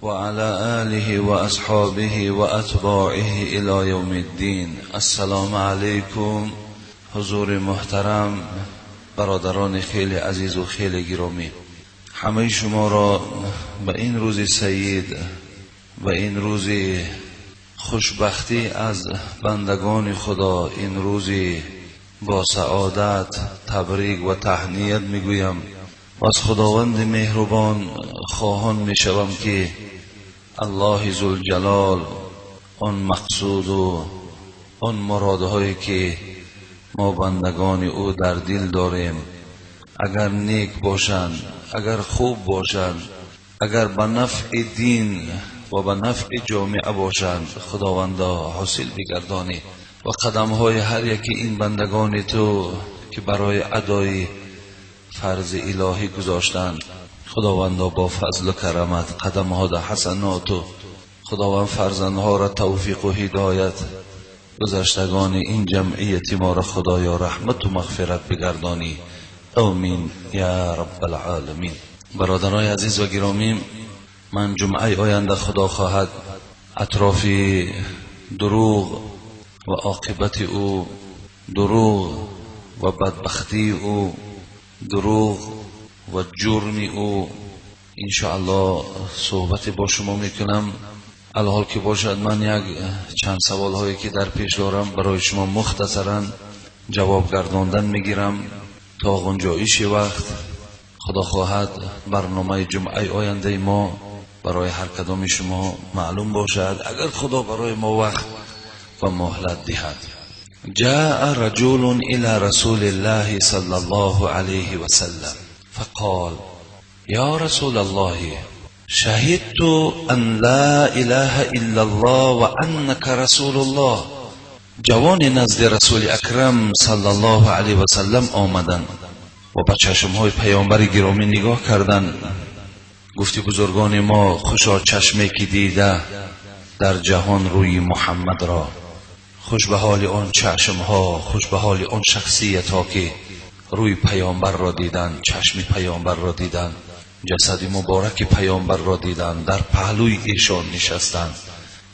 وعلى آله وأصحابه وأتباعه إلى يوم الدين. السلام علیکم. حضور محترم، برادران خیلی عزیز و خیلی گرامی، همه شما را به این روز سعید و این روز خوشبختی از بندگان خدا، این روز با سعادت تبریک و تهنیت میگویم و از خداوند مهربان خواهان میشوم که الله ذوالجلال آن مقصود و آن مرادهایی که ما بندگان او در دل داریم، اگر نیک باشند، اگر خوب باشند، اگر به نفع دین و به نفع جامعه باشند، خداوندا حاصل بگردانی و قدمهای هر یکی این بندگان تو که برای ادای فرض الهی گذاشتند، خداوندا با فضل و کرمت قدمها در حسنات و خداوند فرزندها را توفیق و هدایت، گذشتگان این جمعیت ما را خدایا رحمت و مغفرت بگردانی. آمین یا رب العالمین. برادرای عزیز و گرامی، من جمعه آینده خدا خواهد اطراف دروغ و عاقبت او، دروغ و بدبختی او، دروغ و جرم او انشاءالله صحبت با شما میکنم. الحال که باشد من یک چند سوال هایی که در پیش دارم برای شما مختصرا جواب گرداندن میگیرم تا غنجایش وقت خدا خواهد برنامه جمعه آینده ما برای هر کدام شما معلوم باشد، اگر خدا برای ما وقت و مهلت دهد. جاء رجل الى رسول الله صلی الله علیه و سلم فقال یا رسول الله شهدت ان لا اله الا الله و انك رسول الله. جوان نزد رسول اکرم صلی الله علیه و سلم آمدند و به چشمهای پیامبر گرامی نگاه کردند. گفتی بزرگان ما خوشا چشمی که دیده در جهان روی محمد را، خوش به حال آن چشمها، خوش به حال آن شخصیت ها که روی پیامبر را دیدند، چشم پیامبر را دیدند، جسد مبارک پیامبر را دیدند، در پهلوی ایشان نشستند.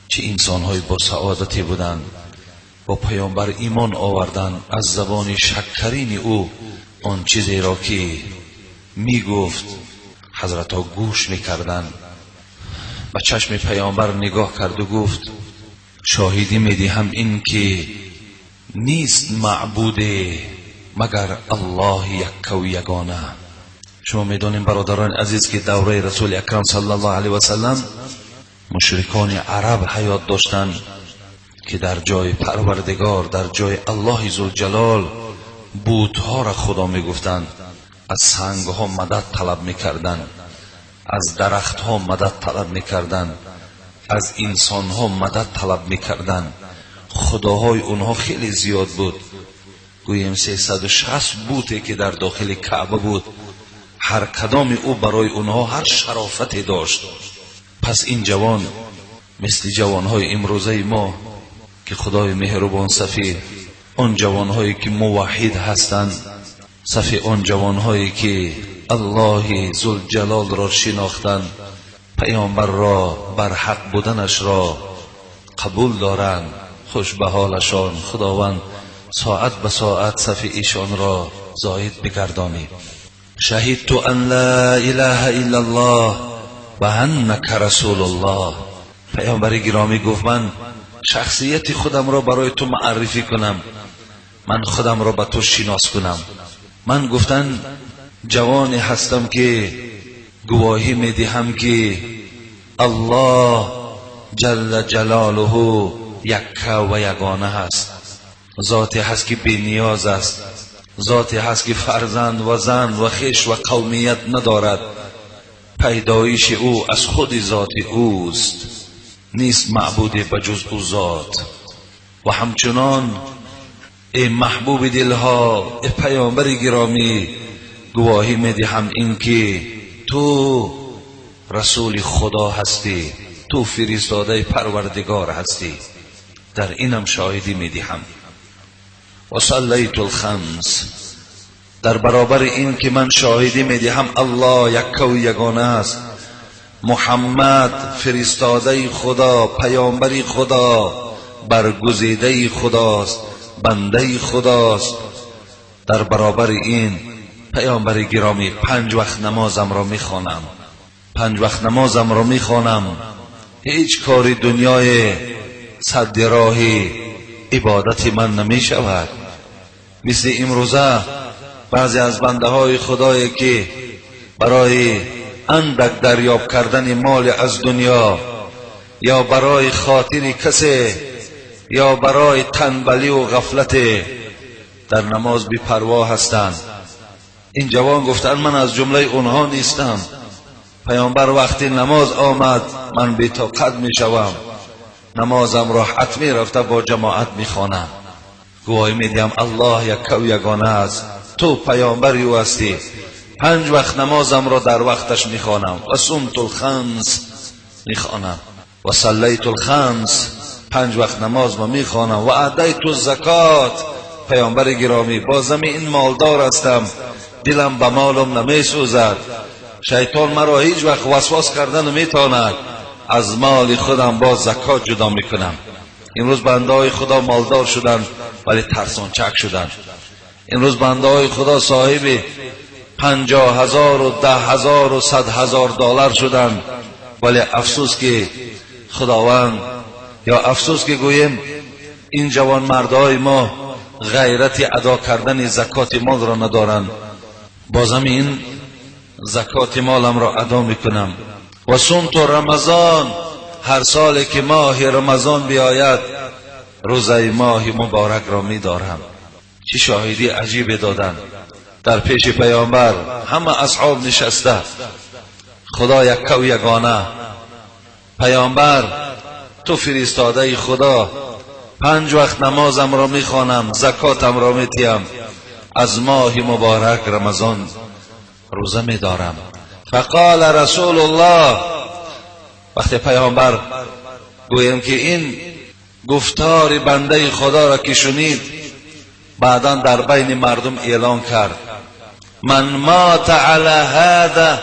چه انسان های با سعادتی بودند، با پیامبر ایمان آوردند، از زبان شکرین او آن چیزی را که می گفت حضرت ها گوش می کردند. به چشم پیامبر نگاه کرد و گفت شاهدی می دهم این که نیست معبود مگر الله یک و یگانه. شما میدونید برادران عزیز که دوره رسول اکرم صلی الله علیه و سلم مشرکان عرب حیات داشتند که در جای پروردگار، در جای الله ذوالجلال بت‌ها را خدا میگفتند، از سنگ‌ها مدد طلب میکردند، از درخت‌ها مدد طلب میکردند، از انسان‌ها مدد طلب میکردند. خداهای اونها خیلی زیاد بود، گوییم 360 بوتی که در داخل کعبه بود، هر کدام او برای اونها هر شرافتی داشت. پس این جوان مثل جوانهای امروزه ما که خدای مهربان صفی آن جوانهایی که موحد هستند، صفی آن جوانهایی که الله ذوالجلال را شناختند، پیامبر را بر حق بودنش را قبول دارند، خوش به حالشان خداوند ساعت به ساعت صفی ایشان را زاید بگردانی. شهدت ان لا اله الا الله و انک رسول الله. پیامبر گرامی گفت من شخصیت خودم را برای تو معرفی کنم، من خودم را به تو شناس کنم. من گفتن جوانی هستم که گواهی میدهم که الله جل جلاله یک و یگانه هست، ذاتی هست که بی نیاز است، ذاتی هست که فرزند و زن و خویش و قومیت ندارد، پیدایش او از خود ذات اوست، نیست معبود بجز او ذات. و همچنان ای محبوب دلها، ای پیامبر گرامی، گواهی میدهم این که تو رسول خدا هستی، تو فرستاده پروردگار هستی، در اینم شاهدی میدهم. و صلیت الخمس، در برابر این که من شاهدی میدهم الله یک و یگانه است، محمد فرستاده خدا، پیامبری خدا، برگزیده خداست، بنده خداست. در برابر این پیامبر گرامی 5 وقت نمازم را میخوانم، 5 وقت نمازم را میخوانم. هیچ کاری دنیای سد راهی عبادت من نمی شود. مثل امروزه بعضی از بنده های خدایی که برای اندک دریاب کردن مال از دنیا یا برای خاطر کسی یا برای تنبلی و غفلت در نماز بی‌پروا هستند. این جوان گفتن من از جمله اونها نیستم. پیامبر وقتی نماز آمد من بی‌طاقت میشوم، نمازم را حتمی رفته با جماعت میخوانم. گواهی میدیم الله یک و یگانه است، تو پیامبری او هستی. 5 وقت نمازم را در وقتش میخوانم و صمت الخمس میخوانم و صلیت الخمس، 5 وقت نماز ما میخوانم و ادیت الزکات. پیامبر گرامی بازم این مالدار هستم، دلم به مالم نمیسوزد، شیطان مرا هیچ وقت وسواس کردن نمیتواند، از مال خودم با زکات جدا میکنم. امروز بنده های خدا مالدار شدند ولی ترسانچک شدند. امروز بنده های خدا صاحب 50,000 و 10,000 و 100,000 دلار شدند، ولی افسوس که خداوند، یا افسوس که گویم این جوان مردای ما غیرت ادا کردن زکات مال را ندارند. بازم این زکات مالم را ادا میکنم. و صمت رمضان، هر سال که ماه رمضان بیاید روزه ماه مبارک را میدارم. چه شاهدی عجیب دادن در پیش پیامبر. همه اصحاب نشسته، خدا یک و یگانه. پیامبر تو فرستاده خدا، 5 وقت نمازم را میخوانم، زکاتم را میتیم، از ماه مبارک رمضان روزه میدارم. فقال رسول الله، وقتی پیامبر گویم که این گفتار بنده خدا را که شنید، بعدا در بین مردم اعلان کرد من مات علی هذا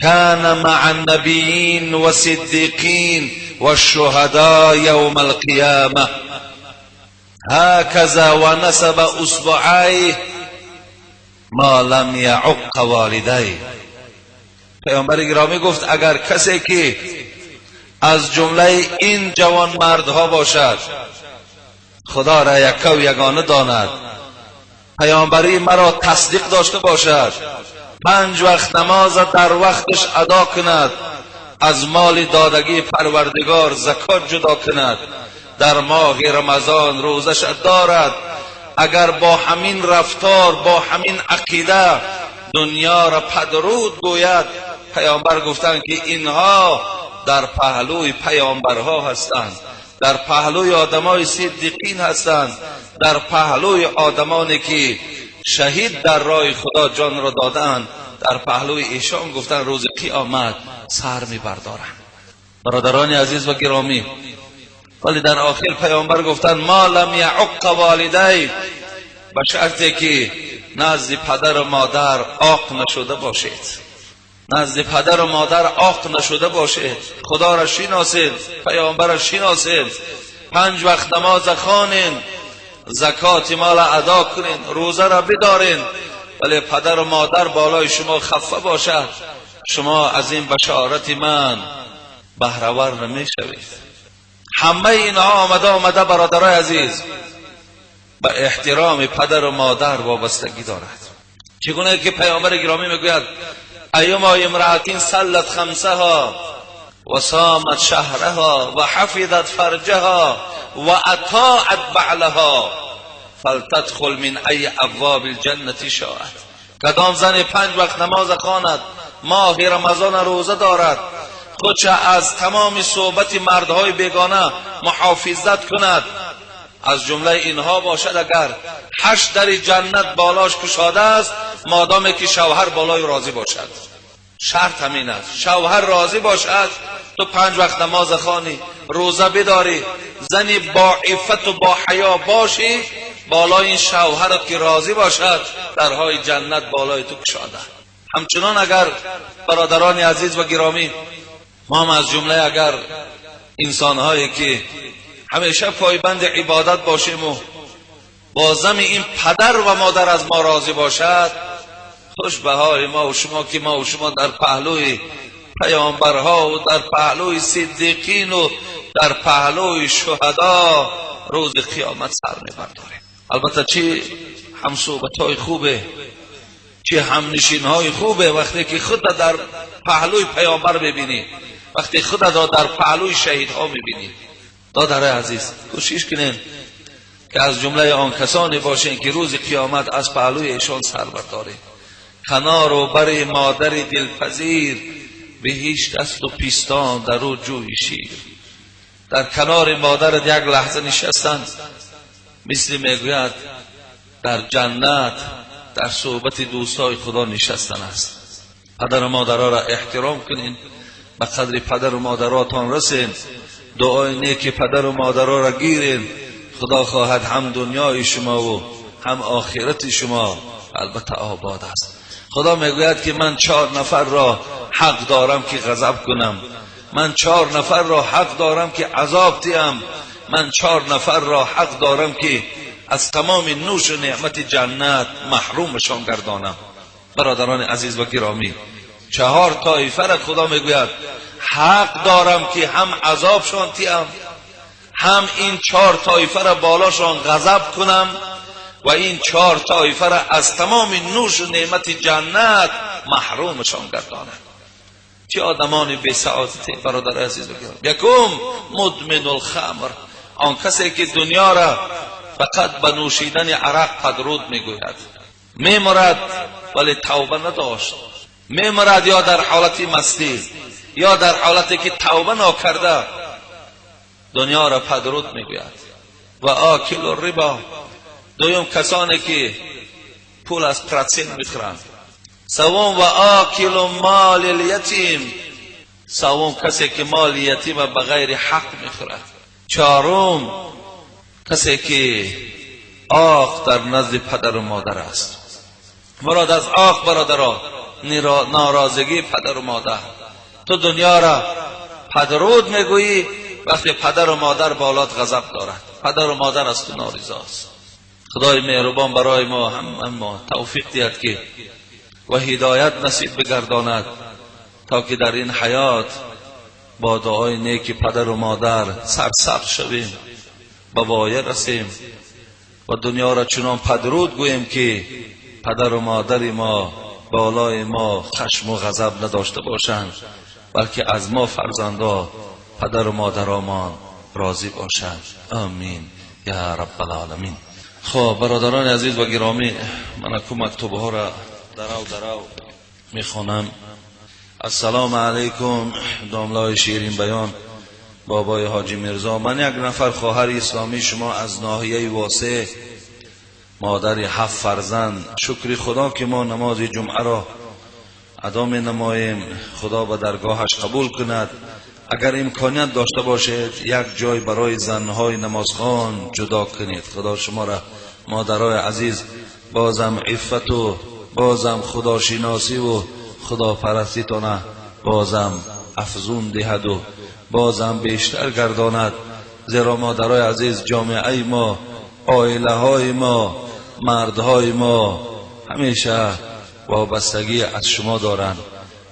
كان مع النبیین و صدیقین و الشهداء یوم القیامه هكذا و نسب اصبعیه ما لم یعق والدیه. پیامبر گرامی گفت اگر کسی که از جمله این جوان مردها باشد، خدا را یک و یگانه داند، پیامبری مرا تصدیق داشته باشد، 5 وقت نماز در وقتش ادا کند، از مال دادگی پروردگار زکات جدا کند، در ماه رمضان روزش دارد، اگر با همین رفتار، با همین عقیده دنیا را پدرود گوید، پیامبر گفتند که اینها در پهلوی پیامبرها هستند، در پهلوی آدمای صدیقین هستند، در پهلوی آدمانی که شهید در راه خدا جان را دادند، در پهلوی ایشان گفتن روز قیامت سر میبردارند. برادران عزیز و گرامی، ولی در آخر پیامبر گفتن ما لم یعق والدی، به شرطی که نزد پدر و مادر عاق نشده باشید، نزد پدر و مادر عاق نشده باشید، خدا را شناسید، پیامبر را شناسید، 5 وقت نماز خوانین، زکات مال ادا کنین، روزه را بدارین، ولی پدر و مادر بالای شما خفه باشد، شما از این بشارت من بهره‌ور نمیشوید. همه اینها آمده برادرای عزیز به احترام پدر و مادر وابستگی دارد. چگونه که پیامبر گرامی میگوید ایما امرأة صلت خمسها و صامت شهرها و حفظت فرجها و اطاعت بعلها فلتدخل من ای ابواب الجنة شاءت. کدام زن 5 وقت نماز خواند، ماه رمضان روزه دارد، خودش از تمام صحبت مردهای بیگانه محافظت کند، از جمله اینها باشد اگر 8 در جنت بالاش گشاده است، مادامی که شوهر بالای راضی باشد. شرط همین است، شوهر راضی باشد، تو 5 وقت نماز خوانی، روزه بداری، زنی با عفت و با حیا باشی، بالای این شوهر که راضی باشد، درهای جنت بالای تو گشاده. همچنان اگر برادران عزیز و گرامی ما هم از جمله اگر انسان‌هایی که همیشه پایبند عبادت باشیم و بازم این پدر و مادر از ما راضی باشد، خوش بهای ما و شما که ما و شما در پهلوی پیامبرها و در پهلوی صدیقین و در پهلوی شهدا روز قیامت سر میبرداریم. البته چه همصحبت‌های خوبه، چه همنشین‌های خوبه وقتی که خود در پهلوی پیامبر ببینی، وقتی خود را در پهلوی شهیدها میبینی. دادرای عزیز، کوشش کنین که از جمله آن کسانی باشین که روز قیامت از پهلوی ایشان سر برداریم. کنار و بر مادر دلپذیر، به هیچ دست و پیستان در او جوی شیر. در کنار مادرت یک لحظه نشستن مثل میگوید در جنت در صحبت دوستای خدا نشستن است. پدر و مادرها را احترام کنین، به قدر پدر و مادراتان رسین، دعای نیک پدر و مادرها را گیرین. خدا خواهد هم دنیای شما و هم آخرت شما البته آباد است. خدا میگوید که من 4 نفر را حق دارم که غضب کنم، من 4 نفر را حق دارم که عذاب دهم، من 4 نفر را حق دارم که از تمام نوش و نعمت جنت محرومشان گردانم. برادران عزیز و گرامی، 4 طایفه را خدا میگوید حق دارم که هم عذابشان دهم، هم این 4 طایفه را بالاشان غضب کنم و این 4 طایفه را از تمام نوش و نعمت جنت محرومشان گردانم. چه آدمان بی سعادتی برادر عزیز و گرامی. یکم مدمن الخمر، آن کسی که دنیا را فقط به نوشیدن عرق پدرود میگوید، میمرد ولی توبه نداشت، میمرد یا در حالت مستی یا در حالتی که توبه نکرده دنیا را پدرود میگوید. و آکل الربا، دویم کسانی که پول از پراتسین میخورند. سوم و آکل مال الیتیم، سوم کسی که مال یتیم به غیر حق میخورد. چهارم کسی که آق در نزد پدر و مادر است. مراد از آق برادران ناراضگی پدر و مادر. تو دنیا را پدرود میگویی وقتی پدر و مادر بالات غضب دارد، پدر و مادر از تو ناراضاست. خدای مهربان برای ما هم توفیق دهد که و هدایت نصیب بگرداند تا که در این حیات با دعای نیک پدر و مادر سرسبز شویم، به وایه رسیم و دنیا را چنان پدرود گوییم که پدر و مادر ما بالای ما خشم و غضب نداشته باشند، بلکه از ما فرزندا پدر و مادرمان راضی باشند. آمین یا رب العالمین. خب برادران عزیز و گرامی، من مکتوبه ها را درو میخونم. السلام علیکم داملای شیرین بیان بابای حاجی مرزا. من یک نفر خواهر اسلامی شما از ناحیه واسع، مادر 7 فرزند. شکر خدا که ما نماز جمعه را ادا می نماییم. خدا به درگاهش قبول کند. اگر امکانیت داشته باشید یک جای برای زنهای نمازخوان جدا کنید. خدا شما را مادرای عزیز بازم عفت و بازم خداشناسی و خداپرستیتان بازم افزون دهد و بازم بیشتر گرداند. زیرا مادرای عزیز جامعه ما، عائله های ما، مردهای ما همیشه وابستگی از شما دارند.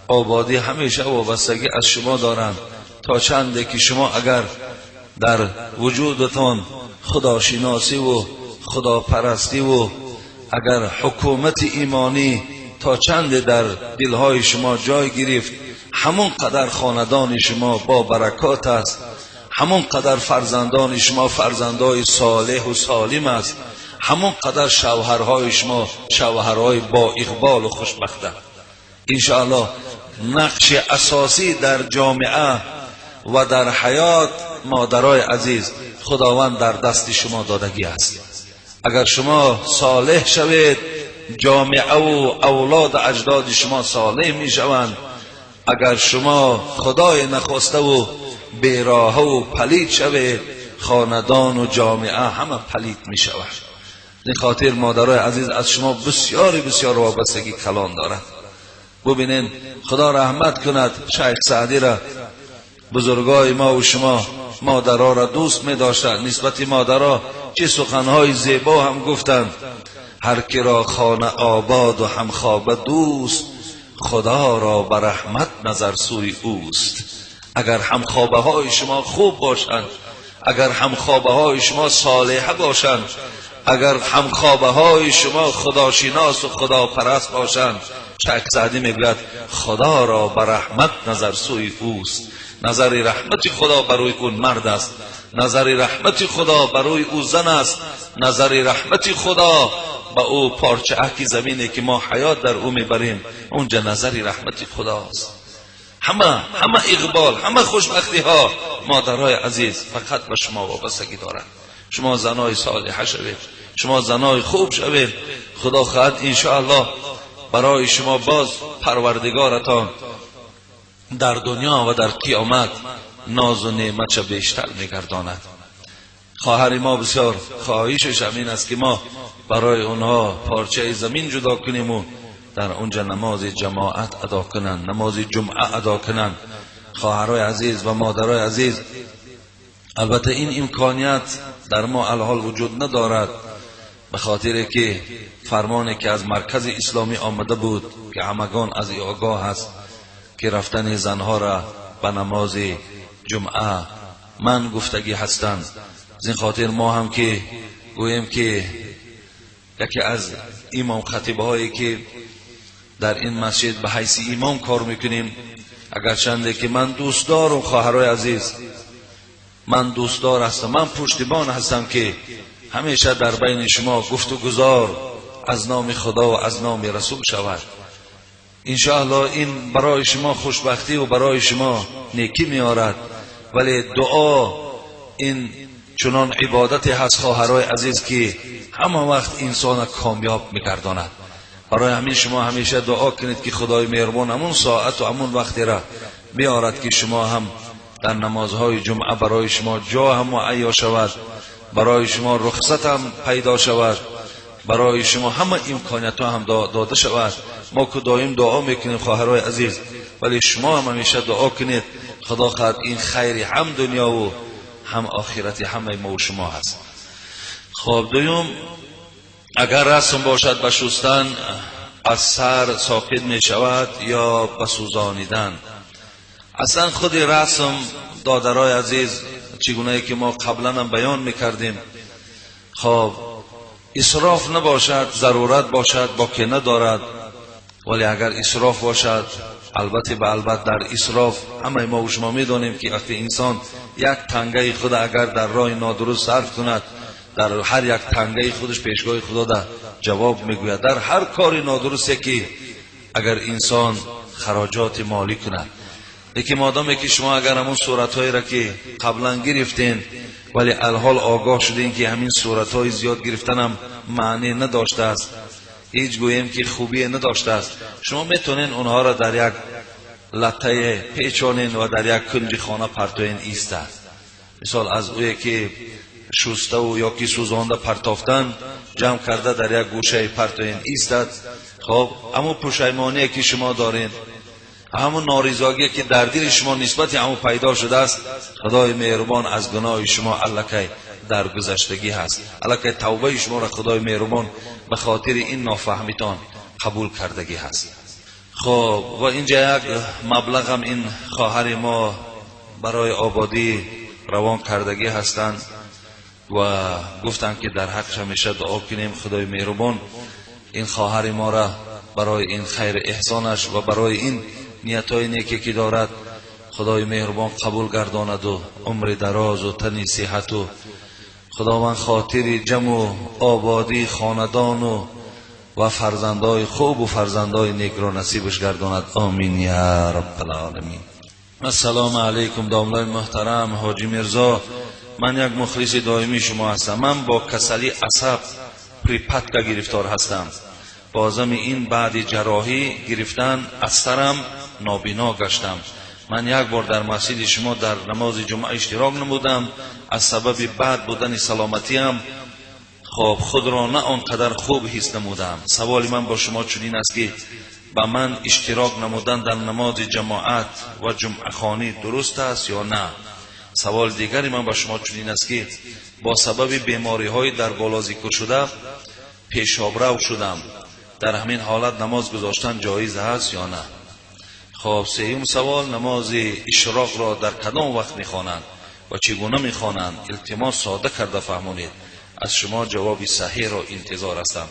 آبادی همیشه وابستگی از شما دارند. تا چنده که شما اگر در وجودتان خداشناسی و خداپرستی و اگر حکومت ایمانی تا چند در دلهای شما جای گرفت، همون قدر خاندان شما با برکات است، همون قدر فرزندان شما فرزندای صالح و سالم است، همون قدر شوهرهای شما شوهرهای با اقبال و خوشبخت است. انشاءالله نقش اساسی در جامعه و در حیات مادرای عزیز خداوند در دست شما دادگی است. اگر شما صالح شوید جامعه و اولاد اجداد شما صالح می شوند. اگر شما خدای نخواسته و بیراه و پلید شوید خاندان و جامعه همه پلید می شود. این خاطر مادرای عزیز از شما بسیار بسیار وابستگی کلان دارد. ببینین خدا رحمت کند شیخ سعدی را، بزرگای ما و شما مادرها را دوست می داشتند. نسبت مادرها چه سخنهای زیبا هم گفتند. هر کی را خانه آباد و همخوابه دوست، خدا را به رحمت نظر سوی اوست. اگر همخوابه های شما خوب باشند، اگر همخوابه های شما صالحه باشند، اگر همخوابه های شما خداشناس و خداپرست باشند، شیخ سعدی میگوید خدا را به رحمت نظر سوی اوست. نظر رحمت خدا بروی اون مرد است، نظر رحمت خدا بروی او زن است، نظر رحمت خدا با او پارچه اکی زمینی که ما حیات در او میبریم، اونجا نظر رحمت خداست. همه اقبال، همه خوشبختی ها مادرای عزیز فقط به شما وابستگی دارند. شما زنای صالحه شوید، شما زنای خوب شوید. خدا خواهد انشاءالله برای شما باز پروردگارتان در دنیا و در قیامت ناز و نعمت بیشتر میگرداند. خواهر ما بسیار خواهشش همین است که ما برای اونها پارچه زمین جدا کنیم و در اونجا نماز جماعت ادا کنند، نماز جمعه ادا کنند. خواهرای عزیز و مادرای عزیز، البته این امکانیت در ما الحال وجود ندارد، به خاطر که فرمانی که از مرکز اسلامی آمده بود که همگان از این آگاه است که رفتن زنها را به نماز جمعه من گفتگی هستند. از این خاطر ما هم که گوییم که یکی از امام خطیبه هایی که در این مسجد به حیث امام کار میکنیم، اگرچنده که من دوستدارم خواهرای عزیز، من دوستدار هستم، من پشتیبان هستم که همیشه در بین شما گفت و گذار از نام خدا و از نام رسول شود. انشاءالله این برای شما خوشبختی و برای شما نیکی میارد، ولی دعا این چنان عبادت هست خواهرای عزیز که همه وقت انسان کامیاب میگرداند. برای همین شما همیشه دعا کنید که خدای مهربان همون ساعت و همون وقتی را بیارد که شما هم در نمازهای جمعه برای شما جا هم معیا شود، برای شما رخصت هم پیدا شود، برای شما همه امکانیت هم داده شود. ما که دائم دعا میکنیم خواهرای عزیز، ولی شما هم همیشه دعا کنید خدا خواهد این خیر هم دنیا و هم آخرت همه ما و شما هست. خب دوم، اگر رسم باشد به شستن از سر ساقط می شود یا به سوزانیدن. اصلا خود رسم دادرای عزیز چگونه که ما قبلا هم بیان میکردیم، خب اسراف نباشد، ضرورت باشد باکی ندارد، ولی اگر اسراف باشد البته به البته در اسراف همه ما و شما میدونیم که وقتی انسان یک تنگه خود اگر در راه نادرست صرف کند، در هر یک تنگه خودش پیشگاه خدا در جواب میگوید. در هر کاری نادرستی که اگر انسان خراجات مالی کند، لیکن مادامی که شما اگر همون صورتهایی را که قبلا گرفتین ولی الحال آگاه شدین که همین صورتهای زیاد گرفتن هم معنی نداشته است، هیچ گوییم که خوبی نداشته است، شما میتونین اونها را در یک لطه پیچانین و در یک کنج خانه پرتوین ایستد. مثال از اوی که شسته و یا که سوزانده پرتافتن جمع کرده در یک گوشه پرتوین ایستد. خب همون پشیمانی که شما دارین، همون ناریزاگی که در دل شما نسبت همون پیدا شده است، خدای مهربان از گناه شما الکی در گذشتگی هست، الکی توبه شما را خدای مهربان به خاطر این نافهمیتان قبول کردگی هست. خب و اینجا یک مبلغ هم این خواهر ما برای آبادی روان کردگی هستند و گفتند که در حقش همیشه دعا کنیم خدای مهربان این خواهر ما را برای این خیر احسانش و برای این نیتهای نیکی که دارد خدای مهربان قبول گرداند و عمر دراز و تنی صحت و خداوند خاطر جمع و آبادی خاندان و فرزندای خوب و فرزندای نیک را نصیبش گرداند. آمین یا رب العالمین. السلام علیکم داملای محترم حاجی مرزا، من یک مخلص دائمی شما هستم. من با کسلی عصب پریپاتکا گرفتار هستم. بازم این بعد جراحی گرفتن از سرم نابینا گشتم. من یک بار در مسجد شما در نماز جمعه اشتراک نمودم، از سبب بد بودن سلامتیم خب خود را نه آنقدر خوب حس نمودم. سوال من با شما چنین است که با من اشتراک نمودن در نماز جماعت و جمعه خوانی درست است یا نه؟ سوال دیگری من با شما چنین است که با سبب بیماری های در بالا ذکر شده پیشابرو شدم، در همین حالت نماز گذاشتن جایز است یا نه؟ خب سوم سوال، نماز اشراق را در کدام وقت میخوانند و چگونه میخوانند؟ التماس ساده کرده فهمونید. از شما جواب صحیح را انتظار هستم.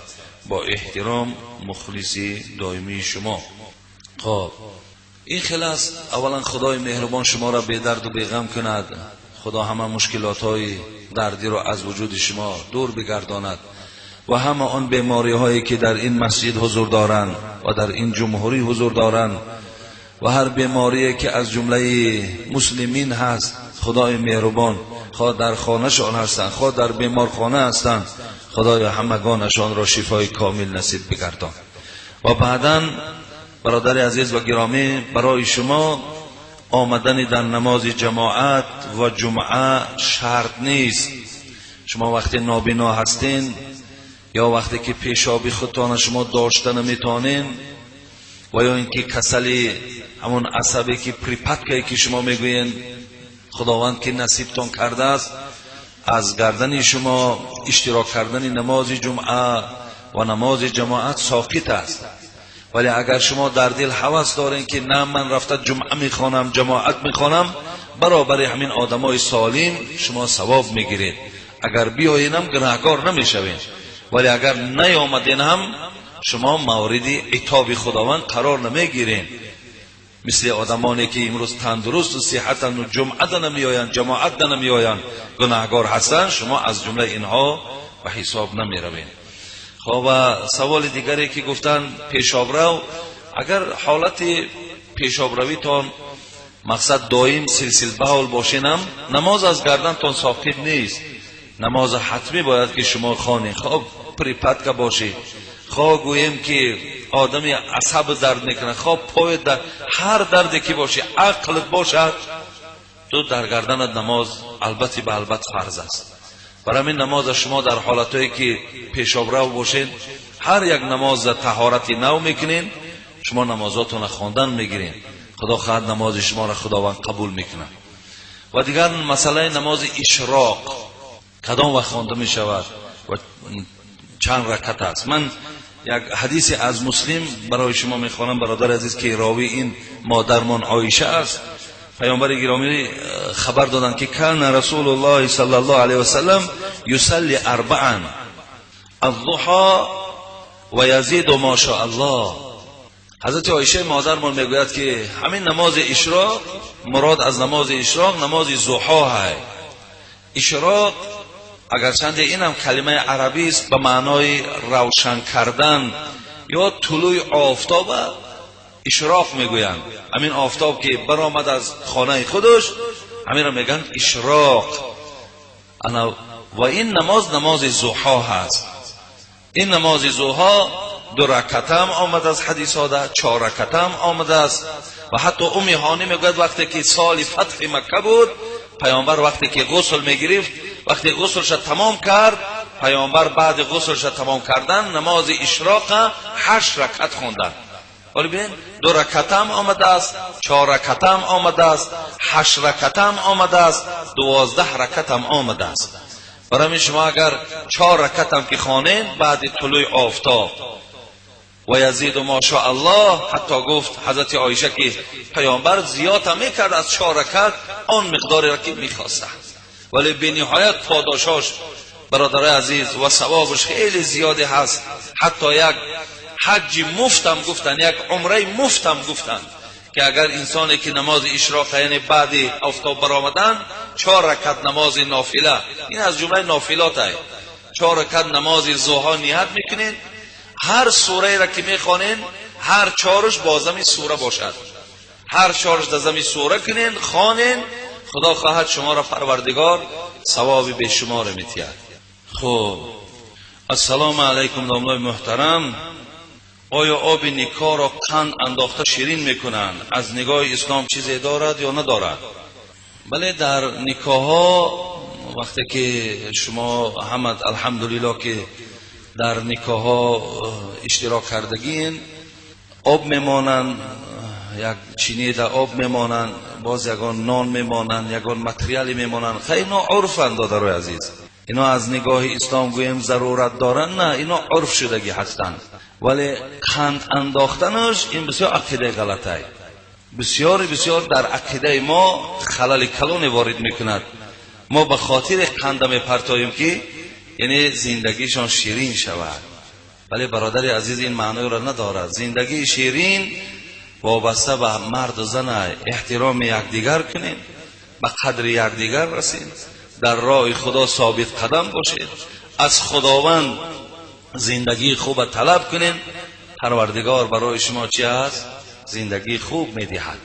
با احترام، مخلصی دائمی شما. خب این خلاص، اولا خدای مهربان شما را بی درد و بی غم کند. خدا همه مشکلات های دردی را از وجود شما دور بگرداند و همه آن بیماری هایی که در این مسجد حضور دارند و در این جمهوری حضور دارند و هر بیماری که از جمله مسلمین هست، خدای مهربان خواه در خانهشان هستند خواه در بیمارخانه هستند، خدای همگانشان را شفای کامل نصیب بگردان. و بعداً برادر عزیز و گرامی، برای شما آمدن در نماز جماعت و جمعه شرط نیست. شما وقتی نابینا هستین یا وقتی که پیشابی خودتان شما داشته نمیتونین و یا اینکه کسلی همون عصبی که پریپاتکایی که شما میگوین خداوند که نصیبتان کرده است، از گردن شما اشتراک کردن نماز جمعه و نماز جماعت ساقط است. ولی اگر شما در دل هوس دارین که نه من رفته جمعه میخوانم جماعت میخوانم، برابر همین آدمای سالم شما ثواب میگیرید. اگر بیاینم گناهکار نمیشوین، ولی اگر نیامدین هم شما مورد عتاب خداوند قرار نمیگیرین. مثل آدمانی که امروز تندرست و صحتن و جمعه نمیآیند جماعت نمیآیند گناهکار هستند، شما از جمله اینها به حساب نمیروین. خب سوال دیگری که گفتن پیشابرو، اگر حالت پیشابروی تان مقصد دائم سلسل بول باشینم، نماز از گردن تان ساقط نیست. نماز حتمی باید که شما خوانید. خب پریپات که باشی، خواه گویم که آدمی عصب درد میکنه، خواه پای درد، هر دردی که باشی عقلت باشد، تو در گردنت نماز البته به البته فرض است. برای همین نماز شما در حالتایی که پیشابرو باشین، هر یک نماز طهارتی نو میکنین، شما نمازاتون خواندن میگیرین. خدا خواهد نماز شما را خداوند قبول میکنه. و دیگر مسئله نماز اشراق کدام وقت خوانده میشود و چند رکعت است؟ من یک حدیث از مسلم برای شما میخوانم برادر عزیز که راوی این مادرمان عایشه است. پیامبر گرامی خبر دادند که کان رسول الله صلی الله علیه و سلم یصلی اربعا الضحى و یزید ما شاء الله. حضرت عایشه مادرمان میگوید که همین نماز اشراق، مراد از نماز اشراق نماز ضحی است. اشراق اگرچند این هم کلمه عربی است به معنای روشن کردن یا طلوع آفتاب، اشراق میگویند. همین آفتاب که برآمد از خانه خودش، همین را میگن اشراق. و این نماز ضحی هست. این نماز ضحی 2 رکعت هم آمده از حدیث ها، 4 رکعت هم آمده است. و حتی ام هانی میگوید وقتی که سال فتح مکه بود، پیامبر وقتی که غسل میگرفت، وقتی غسلش تمام کرد، پیامبر بعد غسلش تمام کردن نماز اشراق 8 رکعت خوندند. ولی ببین 2 رکعت هم آمده است، 4 رکعت هم آمده است، 8 رکعت هم آمده است، 12 رکعت هم آمده است. برای شما اگر 4 رکعت هم که خوانین بعد طلوع آفتاب و یزید ما شاء الله، حتی گفت حضرت عایشه که پیامبر زیاد هم میکرد از 4 رکعت آن مقداری را که میخواسته، ولی به نهایت پاداشش برادر عزیز و ثوابش خیلی زیاده هست. حتی یک حج مفتم گفتن، یک عمره مفتم گفتن که اگر انسانی که نماز اشراق یعنی بعد آفتاب برآمدن 4 رکعت نماز نافله، این از جمله نافلات است، 4 رکعت نماز ضحی نیت میکنین، هر سوره را که میخوانین هر 4ش بازم سوره باشد، هر 4ش دزم سوره کنین خوانین، خدا خواهد شما را پروردگار ثواب به شما را میتید. خب السلام علیکم دامنای محترم، آیا آب نکاح را قند انداخته شیرین میکنند؟ از نگاه اسلام چیزی دارد یا ندارد؟ بله، در نکاح ها وقتی که شما حمد الحمدلله که در نکاح ها اشتراک کردگین، آب میمانند، یک چینی در آب میمانند، باز یگان نان میمانند، یگان متریالی میمانند. خیلی اینا عرفند دادر عزیز. اینا از نگاه اسلام گویم ضرورت دارن؟ نه، اینا عرف شدگی هستند. ولی قند انداختنش این بسیار عقیده غلطه. بسیار در عقیده ما خلل کلان وارد میکند. ما به خاطر قند میپرتاییم که یعنی زندگیشان شیرین شود. ولی برادر عزیز این معنی را ندارد. زندگی شیرین وابسته به مرد و زن احترام یکدیگر کنیم، به قدر یکدیگر رسیم، در راه خدا ثابت قدم باشید، از خداوند زندگی خوب طلب کنیم. پروردگار برای شما چی است؟ زندگی خوب میدهد.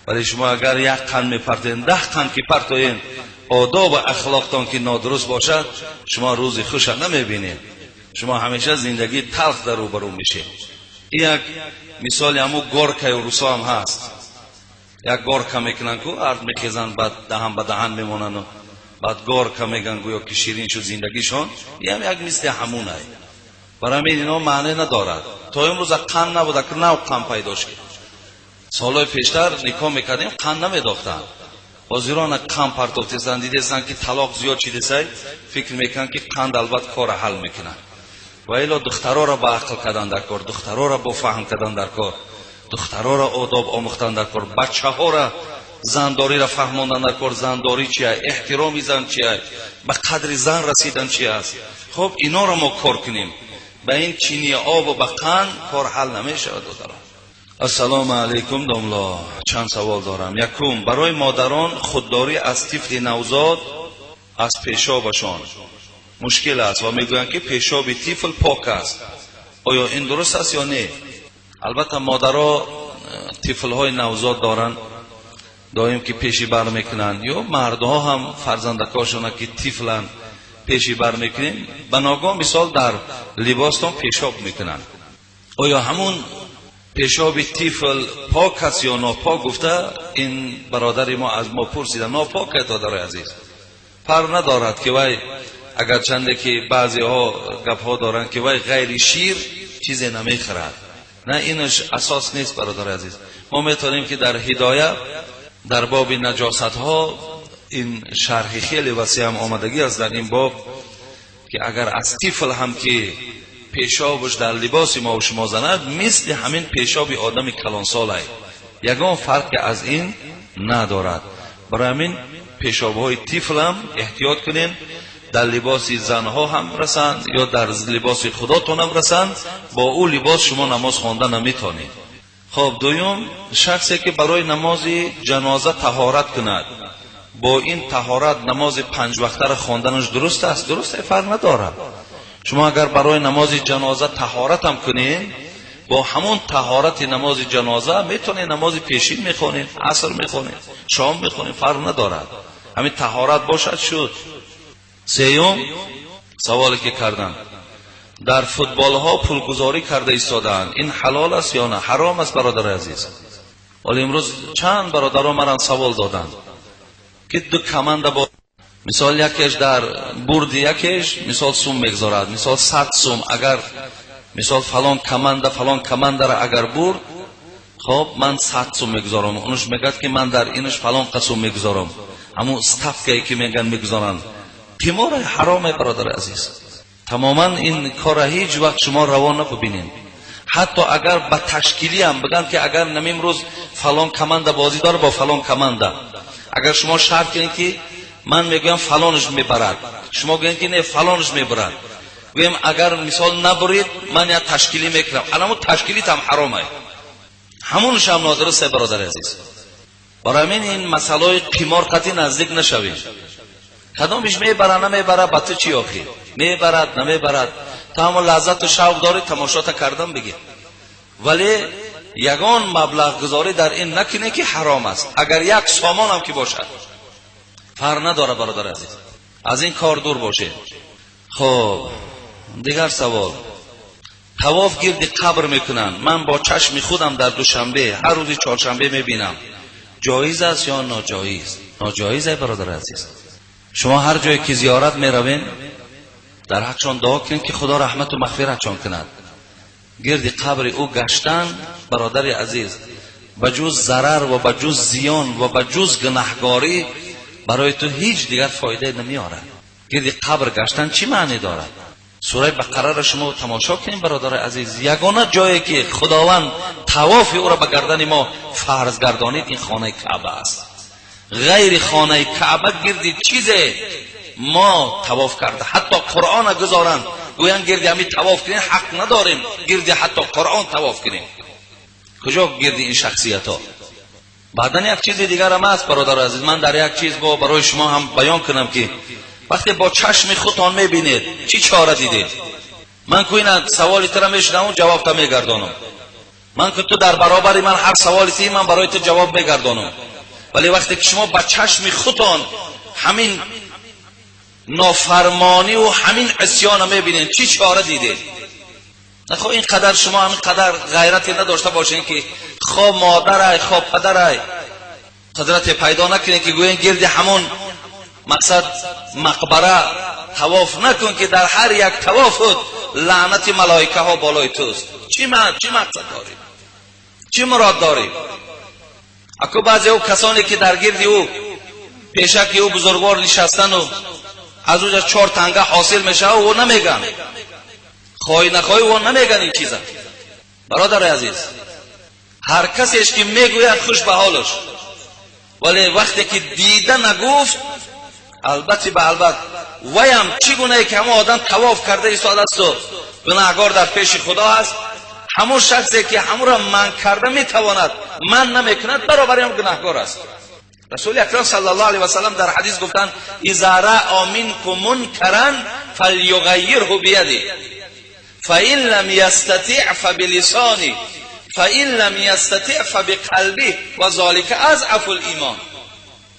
ولی شما اگر یک قند میپرتین، 10 قند که پرتوین، آداب و اخلاقتان که نادرست باشد، شما روز خوش نمیبینید. شما همیشه زندگی تلخ در روبرو میشه. یک مثال همو گورکه و روسا هم هست. یک گورکه میکنن که ارد میخیزن، بعد دهن به دهن میمونن و بعد گورکه میگن گویا که شیرین شد زندگیشون. این هم یک مثل همونه. برای همین اینا معنی ندارد. تا امروز قند نبوده که نو قند پیدا شد. سالهای پیشتر نکاح میکردیم قند نمیداختن. بازیران قند پرتافتیستن، دیدیستن که طلاق زیاد شده، فکر میکنن که قند البته کار حل میکنن. و ایلا دخترها را با عقل کردن در کار، دخترها را با فهم کردن در کار، دخترها را آداب آموختن در کار، بچه ها را زنداری را فهماندن در کار. زنداری چیه؟ احترامی زن چیه؟ به قدر زن رسیدن چیه است؟ خب اینا را ما کار کنیم. به این چینی آب و به قند کار حل نمیشه. السلام علیکم داملا، چند سوال دارم. یکم، برای مادران خودداری از طفل نوزاد از پیشابشان مشکل است و میگویند که پیشاب طفل پاک است. آیا این درست است یا نه؟ البته مادرها طفل‌های نوزاد دارن، دائم که پیشی بر میکنن، یا مردها هم فرزندکاشون که طفلن پیشی بر میکنن، بناگاه مثال در لباستان پیشاب میکنن. آیا همون پیشاب طفل پاک است یا ناپاک؟ گفته این برادر ما از ما پرسیده. ناپاک است دادر عزیز، پر ندارد که وای، اگر چنده که بعضی ها گپ ها دارن که وای غیر شیر چیزی نمیخورد. نه، اینش اساس نیست برادر عزیز. ما میتونیم که در هدایه در باب نجاست ها این شرح خیلی وسیع هم آمدگی است در این باب، که اگر از طفل هم که پیشابش در لباس ما و شما زند، مثل همین پیشاب آدم کلان سال است، یگان فرق از این ندارد. برای همین پیشاب های طفل هم احتیاط کنین. در لباس زنها هم رسند یا در لباس خداتون هم رسند، با او لباس شما نماز خواندن نمیتونید. خب دوم، شخصی که برای نماز جنازه طهارت کند، با این طهارت نماز 5 وقته را خواندنش درست است؟ درسته، فرق نداره. شما اگر برای نماز جنازه طهارت هم کنید، با همون طهارت نماز جنازه میتونید نماز پیشین میخونید، عصر میخونید، شام میخونید، فرق نداره. همین طهارت باشد شد. سیوم، سوالی که کردم، در فوتبال ها پولگذاری کرده ایستادند، این حلال است یا نه؟ حرام است برادر عزیز. ولی امروز چند برادران مرا سوال دادند که دو کمند با مثال یکیش در برد یکیش مثال سوم میگذارد، مثال 100 سوم. اگر مثال فلان کمند را اگر برد، خب من 100 سوم میگذارم. اونش میگه که من در اینش فلان قسم میگذارم. همون استفکه که میگن میگذارن. قمار حرامه برادر عزیز. تماما این کار هیچ وقت شما روا نبینید. حتی اگر با تشکیلی هم بگن که اگر نمیم روز فلان کمانده بازی داره با فلان کمانده، اگر شما شرط کنید که من میگم فلانش میبرد، شما گویید که نه فلانش میبرد، گویم اگر مثال نبرید من یا تشکیلی میکنم، الان تشکیلی هم حرامه، همونش هم نادرسته برادر عزیز. برای این مسئله قمار قطعی نزدیک نشوید. کدامش میبره نمیبره بطه چی آخی؟ میبرد نمیبرد، تا همون لذت و شوق داری تماشا کردن بگی، ولی یگان مبلغ گذاری در این نکنه که حرام است. اگر یک سامان هم که باشد فرق نداره برادر عزیز، از این کار دور باشه. خب دیگر سوال، طواف گرد قبر میکنن، من با چشم خودم در دوشنبه هر روز چهارشنبه میبینم، جایز است یا ناجایز؟ ناجایزه برادر عزیز. شما هر جایی که زیارت میروین در حقشان دعا کنید که خدا رحمت و مغفرتشان کند. گرد قبر او گشتن برادر عزیز بجز ضرر و بجز زیان و بجز گناهکاری برای تو هیچ دیگر فایده نمیاره. گرد قبر گشتن چی معنی دارد؟ سوره بقره را شما تماشا کنید برادر عزیز. یگانه جایی که خداوند طواف او را به گردن ما فرض گردانید این خانه کعبه است. غیر خانه کعبه گردی چیز ما طواف کرده. حتی قرآن گذارند گویند گردی همین طواف کنید، حق نداریم گردی حتی قرآن طواف کنیم. کجا گردی این شخصیت ها؟ بعدن یک چیز دیگر هم هست برادر عزیز. من در یک چیز برای شما هم بیان کنم که وقتی با چشم خودتان میبینید چی چاره دیدید؟ من که این سوالی تر میشنم جواب تا میگردانم. من که تو در برابر من هر سوالی تی من برای تو جواب میگردانم، ولی وقتی که شما با چشم خودتان همین نافرمانی و همین عصیان میبینید چی چاره دیدید؟ نخواه این قدر شما همین قدر غیرتی نداشته باشین که خواه مادرای خواه پدرای قدرت پیدا نکنین که گوین گرد همون مقصد مقبره طواف نکن که در هر یک طوافت لعنت ملائکه ها بالای توست. چی مقصد داری؟ چی مراد داری؟ اکو بعضی او کسانی که در گردی او پیشکی او بزرگوار نشستن و از اونجا 4 تنگه حاصل میشه و نمیگن، خواهی نخواهی و نمیگن این چیزا. برادر عزیز هر کسیش که میگوید خوش به حالش، ولی وقتی که دیده نگفت البته به البته ویم چگونه که همه آدم طواف کرده ایستاده است و گناهکار در پیش خدا است، همون شخصی که همون را من کرده میتواند من نمیکند برابر هم گناهکار است. رسول اکرم صلی الله علیه و سلم در حدیث گفتند اذا رأى منکم منکرا فلیغیره بیده فإن لم یستطع فبلسانه فإن لم یستطع فبقلبه و ذلک اضعف الایمان.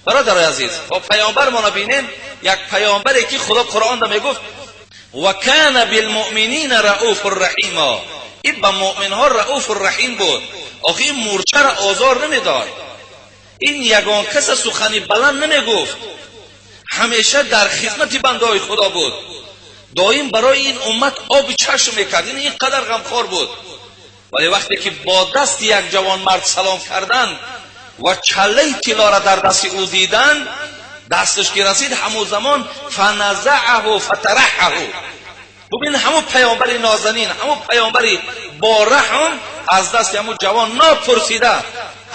برادر عزیز با پیامبر ما ببینیم، یک پیامبری که خدا قرآن دا میگفت و کان بالمؤمنین رؤوف الرحیم، این با مؤمن ها رؤوف الرحیم بود. آخه این مورچه را آزار نمیداد، این یگان کس سخنی بلند نمیگفت، همیشه در خدمت بنده های خدا بود، دائم برای این امت آب چشم میکرد. این قدر غمخوار بود. ولی وقتی که با دست یک جوان مرد سلام کردن و چله طلا را در دست او دیدن، دستش که رسید همون زمان فنزعه و فترحه. ببین همون پیامبر نازنین، همون پیامبر با رحم از دست همون جوان نپرسیده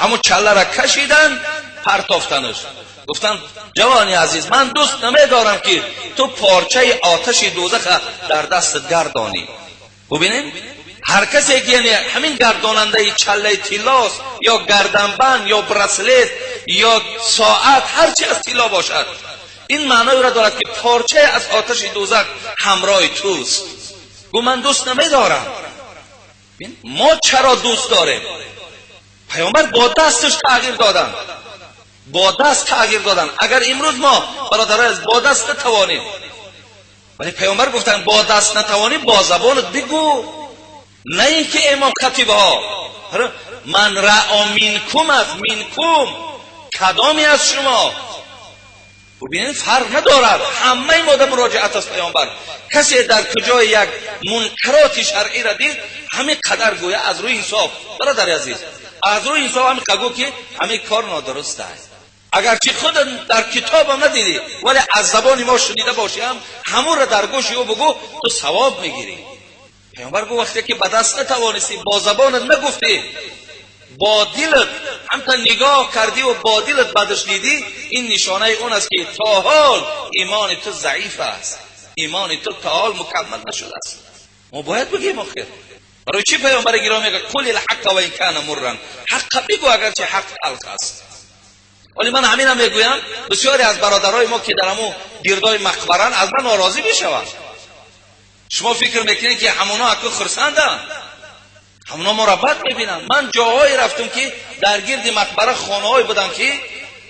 همون چله را کشیدن پرتافتنش. گفتن جوانی عزیز من دوست نمیدارم که تو پارچه آتش دوزخ در دست گردانی. ببینید هر کسی که یعنی همین گرداننده چله طلاس یا گردنبند یا برسلت یا ساعت هر چی از طلا باشد، این معنی را دارد که پارچه از آتش دوزخ همراه توست. گو من دوست نمیدارم. ما چرا دوست داریم؟ پیامبر با دستش تغییر دادن، با دست تغییر دادن. اگر امروز ما برادران با دست نتوانیم، ولی پیامبر گفتن با دست نتوانی با زبانت بگو، نه اینکه امام خطیب ها من رأى منکم از منکم کدامی از شما. ببینید فرق ندارد، همه ما در مراجعت از پیامبر کسی در کجای یک منکرات شرعی را دید همین قدر گویا از روی انصاف. برادر عزیز از روی انصاف همین قگو که همین کار نادرست است. اگرچه خود در کتابم ندیدی ولی از زبان ما شنیده باشیم همون را در گوش او بگو تو ثواب میگیری. پیامبر گفت وقتی که به دست نتوانستی با زبانت نگفتی با دلت همتا نگاه کردی و با دلت بدش دیدی، این نشانه اون است که تا حال ایمان تو ضعیف است، ایمان تو تا حال مکمل نشده است. ما باید بگیم آخر برای چی پیامبر گرامی میگه قل الحق و ان کان مرا، حق بگو اگرچه حق تلخ است. ولی من همین هم میگویم بسیاری از برادرای ما که در همون گردای مقبرن از من ناراضی میشوند. شما فکر میکنید که همونا اکو خرسندن؟ همونا ما را بد میبینن. من جاهایی رفتم که در گرد مقبره خانه‌های بودن که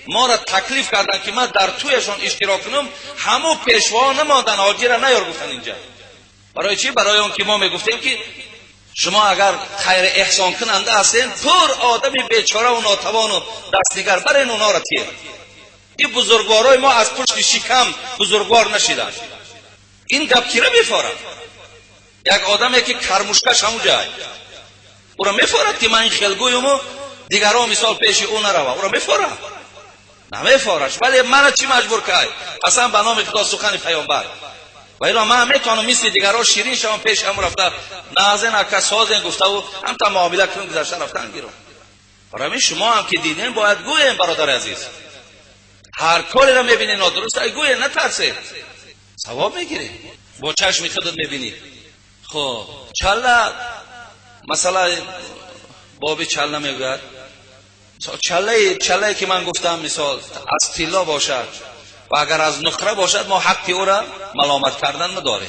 ما را تکلیف کردن که من در تویشان اشتراک کنم، همو پیشوا نماندن، حاجی را نیار گفتن اینجا. برای چی؟ برای اون که ما میگفتیم که شما اگر خیر احسان کننده هستین پر آدم بیچاره و ناتوان و دستنگر برین اونا را تیر. این بزرگوارای ما از پشت شکم بزرگوار نشیدن. این گپ کی را میفارن؟ یک آدمی که کرموشکش همون جای او را میفارد که من این خیلگویم و دیگران مثال پیش او نروه، او را میفارد؟ نمیفارش. ولی من چی مجبور کرد؟ اصلا به نام خدا سخن پیامبر و الا من میتونم مثل دیگران شیرین شوم پیش هم رفته نازن که سازن گفته و هم تا معامله کنیم گذشته رفتن گیرم. برای شما هم که دیدین باید گوییم برادر عزیز، هر کاری را میبینید نادرست گویید، نترسید، ثواب میگیرید. با چشم خودت میبینید. خب چله مثلا باب چله میگوید، چله که من گفتم مثال از طلا باشد و اگر از نقره باشد ما حقی او را ملامت کردن نداره.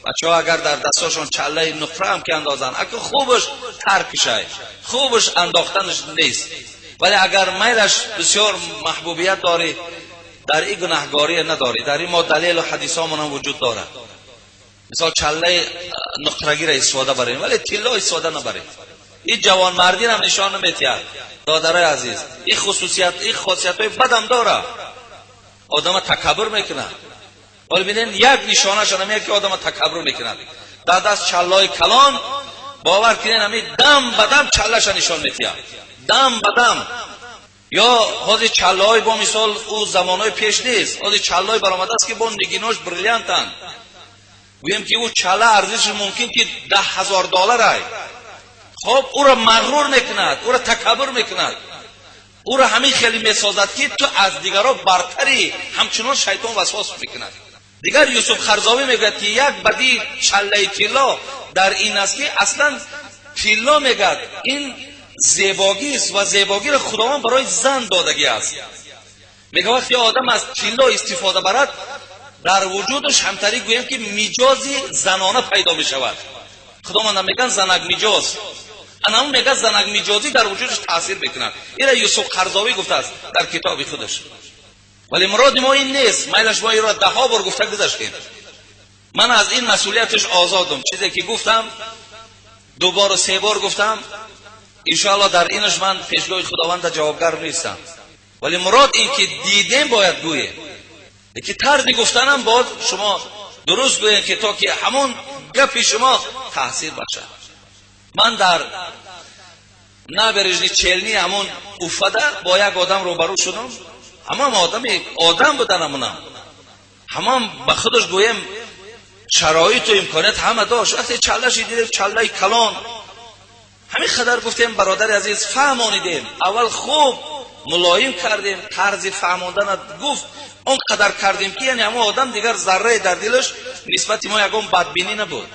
بچه ها اگر در دستاشون چله نقره هم که اندازن اگر خوبش ترکشه، خوبش انداختنش نیست، ولی اگر میلش بسیار محبوبیت داره در این گناهگاری نداره. در این ما دلیل و حدیث ها هم وجود داره. مثال چله نقرگی را استفاده بریم ولی طلا استفاده نبریم. این جوان مردی هم نشان نمیتید. دادرای عزیز این خاصیت های بدم داره، آدم تکبر میکنه. ولی ببینین یک نشانش نمیه که آدم تکبر میکنه. در دست چلای کلان باور کنین همین دم بدم چلش نشان میتید، دم بدم. یا حاضر چلای با مثال او زمانهای پیش نیست، حاضر چلای برآمده است که با نگیناش بریلیانتن. گویم که او چله ارزش ممکن که $10,000 خب او را مغرور میکند، او را تکبر میکند، او را همین خیلی میسازد که تو از دیگران برتری. همچنان شیطان وسواس میکند. دیگر یوسف خرزاوی میگه که یک بدی چله طلا در این است که اصلا طلا میگه این زیباگی است و زیباگی را خداوند برای زن دادگی است. میگه وقتی آدم از طلا استفاده برد در وجودش همتری گویم که میجازی زنانه پیدا میشود. خداوند میگن زنک میجاز، انا میگه زنک میجازی در وجودش تاثیر میکند. این یوسف خرزاوی گفته است در کتاب خودش. ولی مراد ما این نیست. میلش ما این را 10 بار گفته گذاشتیم. من از این مسئولیتش آزادم. چیزی که گفتم 2 بار و 3 بار گفتم، انشاءالله در اینش من پیشگاه خداوند جوابگر نیستم. ولی مراد این که دیدیم باید گوییم. که طرز گفتنم باید شما درست گوییم که تا که همون گپ شما تاثیر بخشه. من در نابرژنی چلنی همون اوفده با یک آدم روبرو شدم. همون آدم بودن، همون به خودش گویم شرایط و امکانات همه داشت. وقتی چلهش دیدیم چله کلان همین خدر گفتیم برادر عزیز فهمانیدیم. اول خوب ملایم کردیم، طرز فهماندن گفت اون قدر کردیم که یعنی همون آدم دیگر ذره در دلش نسبت ما یکم بدبینی نبود.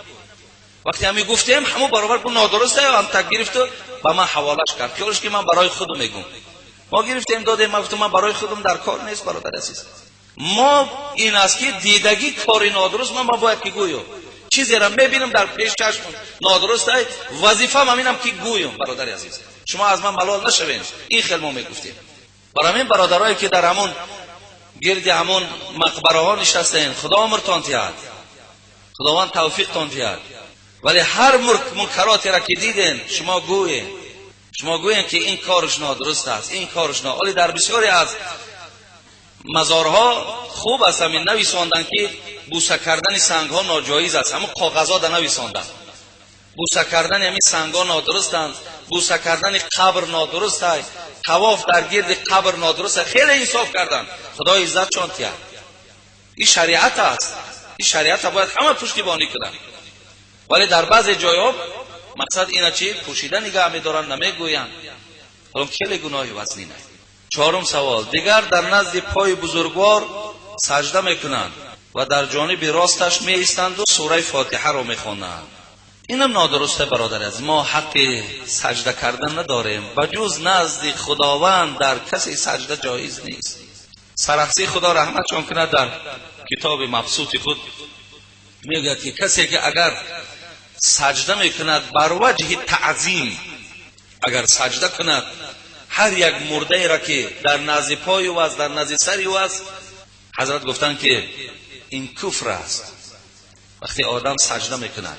وقتی همین گفتیم همون برابر بود نادرسته هم تک گرفت و به من حوالش کرد. خیالش که من برای خودم میگم. ما گرفتیم دادیم، من گفتم من برای خودم در کار نیست برادر عزیز. ما این است که دیدگی کاری نادرست من باید که گویم. چیزی را میبینم در پیش چشم نادرست است، وظیفه‌م همینم که گویم برادر عزیز. شما از من ملال نشوین. این خیلی ما میگفتیم. برای همین برادرایی که در همون گرد همون مقبره ها نشستین، خدا عمرتان تیاد، خداوند توفیق تان تیاد. ولی هر منکراتی را که دیدین شما گوین که این کارش نادرست است، این کارش نه. ولی در بسیاری از مزارها خوب است همین نویساندن که بوسه کردن سنگ ها ناجایز است. همون کاغذا در نویساندن بوسه کردن همین سنگ ها نادرست است، بوسه کردن قبر نادرست است، طواف در گرد قبر نادرست است. خیلی انصاف کردن. خدا عزت چون تیاد. این شریعت است. این شریعت باید همه پشتیبانی کنن. ولی در بعضی جایها مقصد اینه چی پوشیده نگاه می‌دارن نمیگوین. حالا خیلی گناهی وزنی نه. 4م سوال، دیگر در نزد پای بزرگوار سجده میکنند و در جانب راستش می ایستند و سوره فاتحه را میخوانند. اینم نادرسته برادر از ما حق سجده کردن نداریم. بجز نزد خداوند در کسی سجده جایز نیست. سرخسی خدا رحمتشون کنه در کتاب مبسوط خود میگه که کسی که اگر سجده میکند بر وجه تعظیم، اگر سجده کند هر یک مرده را که در نزد پای او است در نزد سر او است، حضرت گفتن که این کفر است. وقتی آدم سجده میکند،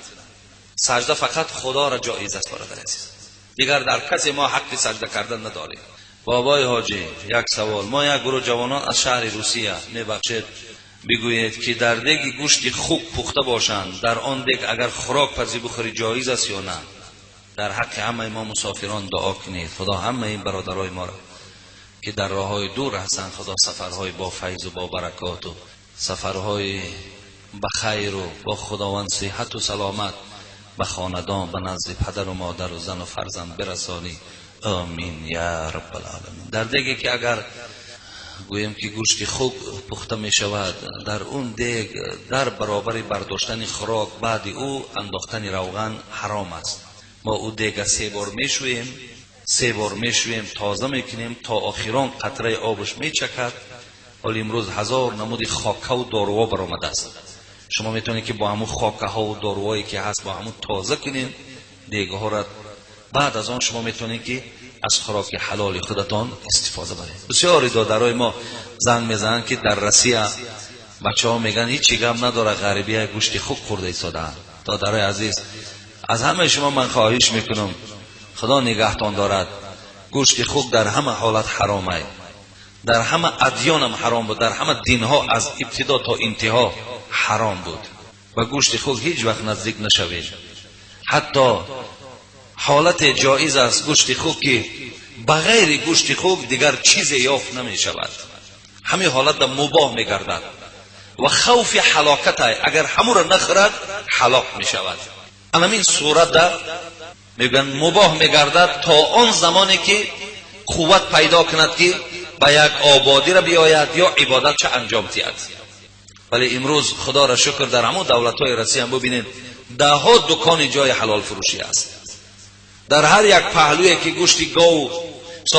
سجده فقط خدا را جایز است برادر عزیز. دیگر در کسی ما حق سجده کردن نداریم. بابای حاجی یک سوال، ما یک گروه جوانان از شهر روسیه میبخشید بگوید که در دیگ گوشت خوب پخته باشند، در آن دیگ اگر خوراک پزی بخوری جایز است یا نه. در حق همه ما مسافران دعا کنید. خدا همه این برادرای ما را که در راههای دور هستند، خدا سفرهای با فیض و با برکات و سفرهای بخیر و با خداوند صحت و سلامت به خاندان، به نزد پدر و مادر و زن و فرزند برسانی. آمین یا رب العالمین. در دیگه که اگر گویم که گوشت خوب پخته می شود، در اون دیگ در برابر برداشتن خوراک بعد او انداختن روغن حرام است. ما او دیگ 3 بار میشویم، تازه میکنیم تا آخران قطره آبش میچکد. ولی امروز 1000 نمود خاکه و داروا برآمده است. شما میتونید که با همون خاکه ها و داروایی که هست با همون تازه کنین دیگه ها را. بعد از آن شما میتونید که از خوراک حلال خودتان استفاده برید. بسیاری دادرای ما زنگ میزنن که در روسیه بچه ها میگن هیچی غم نداره، غریبی های گوشت خوب خورده ایستادن. دادرای عزیز، از همه شما من خواهش میکنم خدا نگهتان دارد. گوشت خوب در همه حالت حرامه، در همه ادیان هم حرام بود، در همه دین ها از ابتدا تا انتها حرام بود. و گوشت خوب هیچ وقت نزدیک نشوید. حتی حالت جایز است گوشت خوب که بغیر گوشت خوب دیگر چیزی یافت نمی شود. همین حالت مباح می گردد و خوف هلاکت است. اگر همون را نخورد هلاک می شود. همین صورت میگن مباح می گردد تا آن زمانی که قوت پیدا کند که به یک آبادی را بیاید یا عبادت چه انجام دهد. ولی امروز خدا را شکر در همون دولت‌های روسیه هم ببینید 10 دکان جای حلال فروشی است. در هر یک پهلوی که گوشت گاو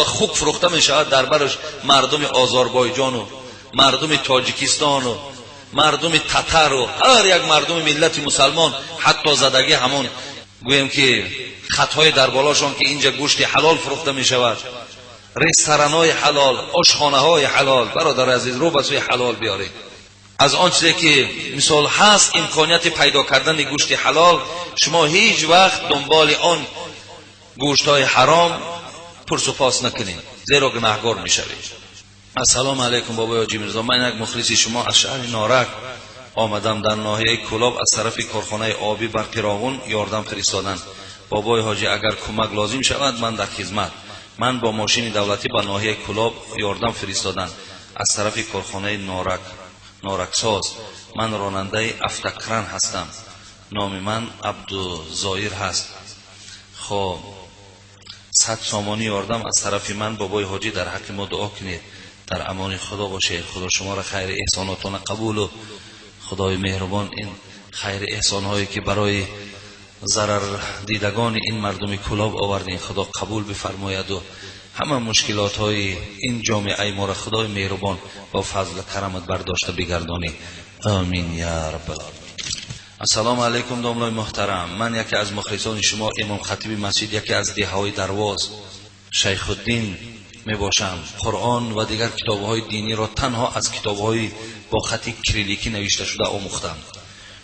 خوب فروخته می شود، در برش مردم آذربایجان و مردم تاجیکستان و مردم تتر و هر یک مردم ملت مسلمان، حتی زدگی همون گویم که خطهای در بالاشان که اینجا گوشت حلال فروخته می شود، رستوران‌های حلال، آشخانه‌های حلال. برادر عزیز، رو به سوی حلال بیارید. از آنچه که مثال هست امکانیت پیدا کردن گوشت حلال، شما هیچ وقت دنبال آن گوشت‌های حرام پرس و پاس نکنید، زیرا گناهکار میشوید. السلام علیکم بابای حاجی میرزا، من یک مخلص شما از شهر نارک آمدم. در ناحیه کلاب از طرف کارخانه آبی بر قراغون یاردم فرستادن. بابای حاجی اگر کمک لازم شود من در خدمت. من با ماشین دولتی به ناحیه کلاب یاردم فرستادن از طرف کارخانه نارکساز. من راننده افتکران هستم. نام من عبدالظاهر هست. خب 100 سامانی یاردم از طرف من. بابای حاجی در حق ما دعا کنید، در امان خدا باشه. خدا شما را خیر احساناتون قبول و خدای مهربان این خیر احسانهایی که برای ضرر دیدگان این مردم کلاب آوردین خدا قبول بفرماید و همه مشکلات های این جامعه ما را خدای مهربان با فضل کرمت برداشته بگردانی. آمین یا رب العالمین. السلام علیکم دوستان محترم، من یکی از مخلصان شما امام خطیب مسجد یکی از دههای درواز شیخ الدین می باشم. قرآن و دیگر کتاب‌های دینی را تنها از کتاب‌های با خط کریلیکی نوشته شده آموختم.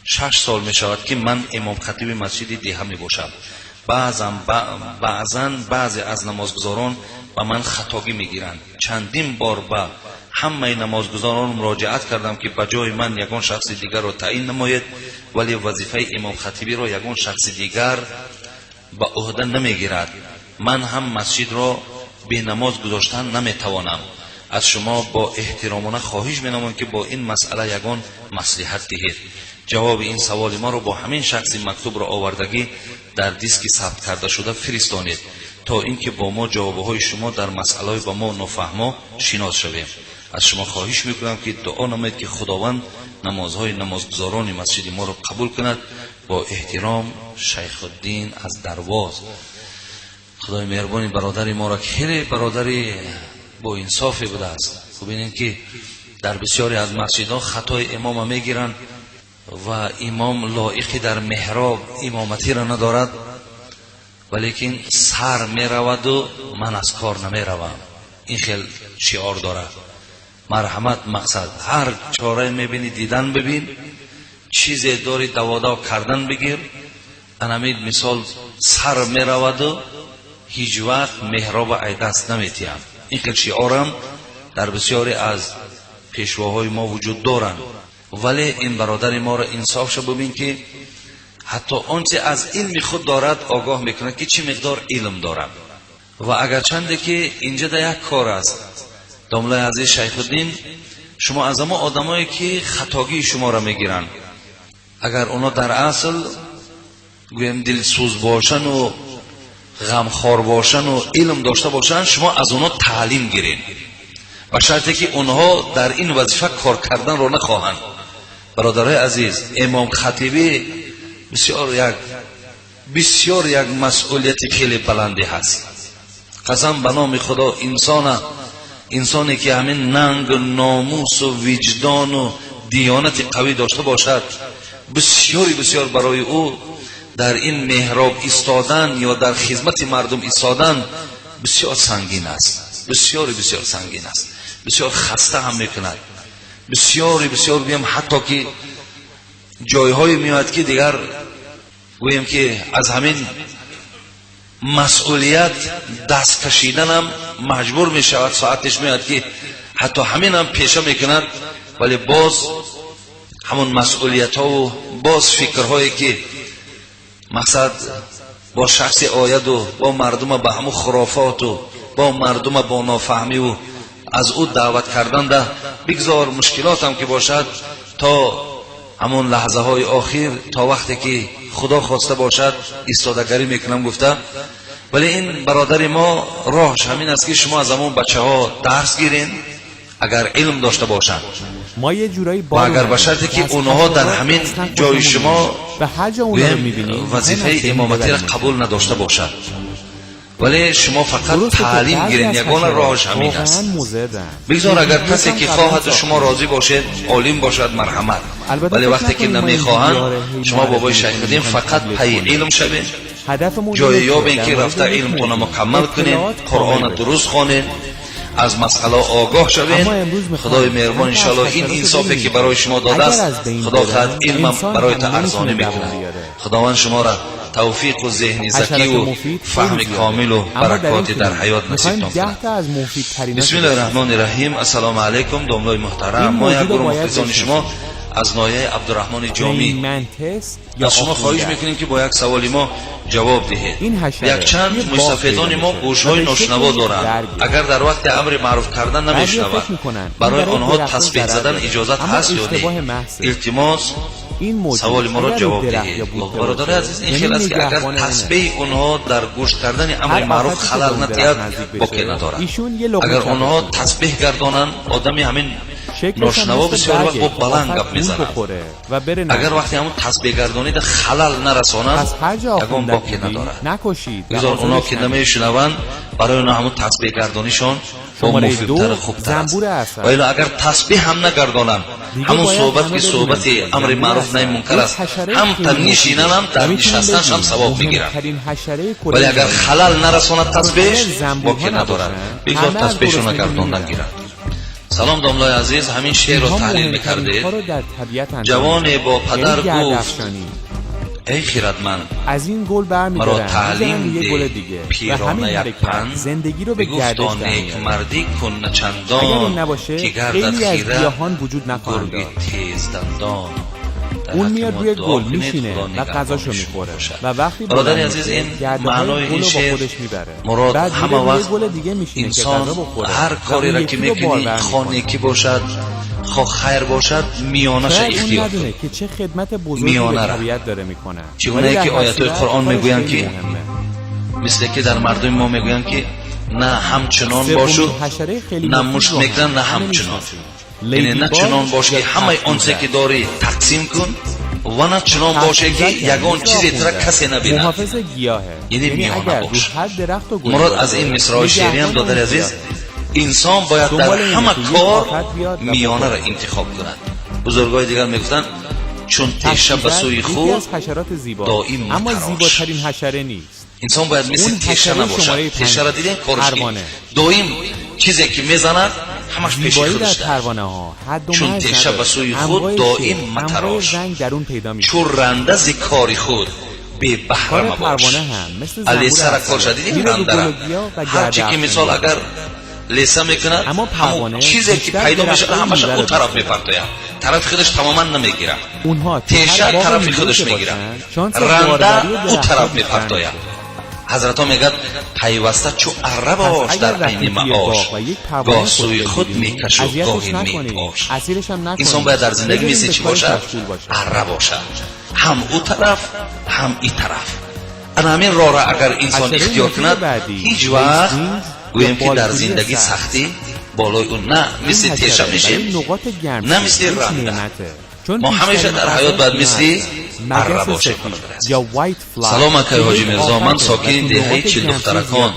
6 سال می شود که من امام خطیب مسجد ده می باشم. بعضاً بعضی از نمازگزاران و من خطاگی می گیرند. چندین بار به همه نمازگزاران مراجعت کردم که بجای من یگان شخص دیگر را تعیین نماید، ولی وظیفه امام خطیبی را یگان شخص دیگر به عهده نمی گیرد. من هم مسجد را به نماز گذاشتن نمی توانم. از شما با احترامانه خواهش می نمایم که با این مسئله یگان مصلحت دهید. جواب این سوال ما را با همین شخصی مکتوب را آوردگی در دیسک ثبت کرده شده فرستانید تا اینکه با ما جوابهای شما در مسئله با ما نفهما شناس شویم. از شما خواهش میکنم که دعا نمایید که خداوند نمازهای نمازگزاران مسجد ما را قبول کند. با احترام شیخ الدین از درواز. خدای مهربانی برادر ما را که برادری با انصافی بوده است. ببینید که در بسیاری از مسجدها خطای امام میگیرند و امام لایقی در محراب امامتی را ندارد، ولیکن سر می رود و من از کار نمی روم. این خیلی شعار دارد. مرحمت مقصد، هر چاره می بینی دیدن ببین، چیزی داری دواداو کردن بگیر. انامید مثال سر می رود و هیچ وقت محراب ای دست نمی تیم. این خیلی شعارم در بسیاری از پیشواهای ما وجود دارند. ولی این برادر ما را انصافش ببین که حتی آنچه از علم خود دارد آگاه میکنه که چه مقدار علم دارد. و اگر چنده که اینجا در یک کار است داملای عزیز شیخ الدین، شما از اما آدمایی که خطاگی شما را میگیرن، اگر اونا در اصل گویم دلسوز باشن و غمخوار باشن و علم داشته باشن، شما از اونا تعلیم گیرین، و شرطی که اونها در این وظیفه کار کردن رو نخواهند. برادرای عزیز، امام خطیبی بسیار یک مسئولیت خیلی بلندی هست. قسم به نام خدا، انسانی که همین ننگ و ناموس و وجدان و دیانت قوی داشته باشد، بسیار برای او در این محراب ایستادن یا در خدمت مردم ایستادن بسیار سنگین است، بسیار سنگین است، بسیار خسته هم میکند، بسیار بگویم حتی که جایهای میاد که دیگر گویم که از همین مسئولیت دست کشیدن هم مجبور می شود. ساعتش میاد که حتی همین هم پیشه میکند، ولی باز همون مسئولیت ها و باز فکرهایی که مقصد با شخص آید و با مردم به همون خرافات و با مردم با نافهمی و از او دعوت کردن ده بگذار مشکلات هم که باشد تا همون لحظه های آخر، تا وقتی که خدا خواسته باشد ایستادگری میکنم گفته. ولی این برادر ما راهش همین است که شما از همون بچه ها درس گیرین اگر علم داشته باشند، ما یه جورایی و اگر به شرطی که اونها در همین جای شما وظیفه امامتی را قبول نداشته باشند، ولی شما فقط تعلیم گیرین، یگانه راهش همین است. بگذار اگر کسی که خواهد شما راضی باشد، عالم باشد، مرحمت، ولی وقتی که نمیخواهند، شما بابای شیخ الدین فقط پی علم شوید، جای یابین که رفته علمتون مکمل کنین، قرآن درست خوانین، از مسئله آگاه شوین. خدای مهربان انشاءالله این انصافی که برای شما داده است، خدا خواهد علمم برای تا ارزانی میکنه. خداوند شما را توفیق و ذهن زکی و فهم کامل و برکات در حیات نصیب کنه. بسم الله الرحمن الرحیم. السلام علیکم داملای محترم. ما یک گروه مخلصان شما از نایه عبدالرحمن جامی از شما خواهش میکنیم که با یک سوالی ما جواب دهید. یک چند مستفیدان ما گوشهای ناشنوا دارند، اگر در وقت امر معروف کردن نمیشنوند، برای آنها تسبیح زدن اجازت هست یا نه؟ التماس سوال ما را جواب دهید. برادر عزیز، این خیلی است که اگر تسبیح اونها در گوش کردن امر معروف خلل نتیاد باقی ندارد. اگر اونها تسبیح گردانند، آدمی همین ناشنوا بسیار وقت با بلند گپ میزنند، اگر وقتی همون تسبیح گردانی در خلل نرسانند یکم باقی ندارد. بگذار اونا که نمیشنوند، برای اونا همون تسبیح گردانیشان با مفیدتر خوبتر است. ولی اگر تسبیح هم نگردانند، همون صحبت که صحبت امر معروف نهی منکر است، هم تنشینن هم در نشستنش هم ثواب میگیرند. ولی اگر خلل نرساند تسبیح باقی ندارد. بگذار تسبیحشون نگرداندن گیرند. سلام داملای عزیز، همین شعر رو تحلیل میکردید. جوان با پدر گفت ای خیرتمند، از این گل برمی‌دارم مرا تعلیم ده پیرانه یک پند، زندگی رو به گفت نیک مردی کن نه چندان که گردد خیره گرگ تیز دندان. اون میاد روی گل میشینه و غذاشو میخوره و وقتی برادر عزیز این معنای این شعر مراد همه وقت انسان هر کاری را که میکنی، خانه کی باشد خواه خیر باشد، میانش اختیار کن. که چه خدمت بزرگی به طبیعت داره میکنه. چونه که آیات‌های قرآن میگویند که مثل که در مردم ما میگویند که نه همچنان باشو، نه مشت میگن نه همچنان، یعنی نه چنان باشه که همه آنچه که داری تقسیم کن و نه چنان باشه که یگان چیزی تر کسی نبینه، یعنی میانه باش. مراد از این مصرع شعری هم دادر عزیز، انسان باید در همه کار میانه را انتخاب کند. بزرگای دیگر میگفتن چون تیشه به سوی خود دائم اما متراش. زیباترین حشره نیست. انسان باید مثل تیشه نباشد. تیشه را دیدین کارش دائم چیزی که میزند همش پیش خودش دارد. چون تیشه به سوی خود دائم متراش، چون رنده ز کار خود به بهره مباش. علی سر کار شدیدی رنده را هرچی که مثال اگر لیسه میکنه، همون چیزی که پیدا میشه همش اون طرف میپرتاید، طرف خودش تماما نمیگیره، تیشه طرف خودش میگیره، رنده اون طرف میپرتاید. حضرت ها میگد پیوسته چو اره باش در عین معاش، گاه سوی خود میکش و گاهی میپاش. انسان باید در زندگی مثل چی باشد؟ اره باشد، هم او طرف هم این طرف. همین راه را اگر انسان اختیار کند هیچ وقت گویم که در زندگی سختی بالای اون نه مثل تیشه میشیم نه مثل رنده. ما همیشه در حیات باید مثل اره باشه. سلام اکای حاجی مرزا، من ساکن دهه چیل دخترکان.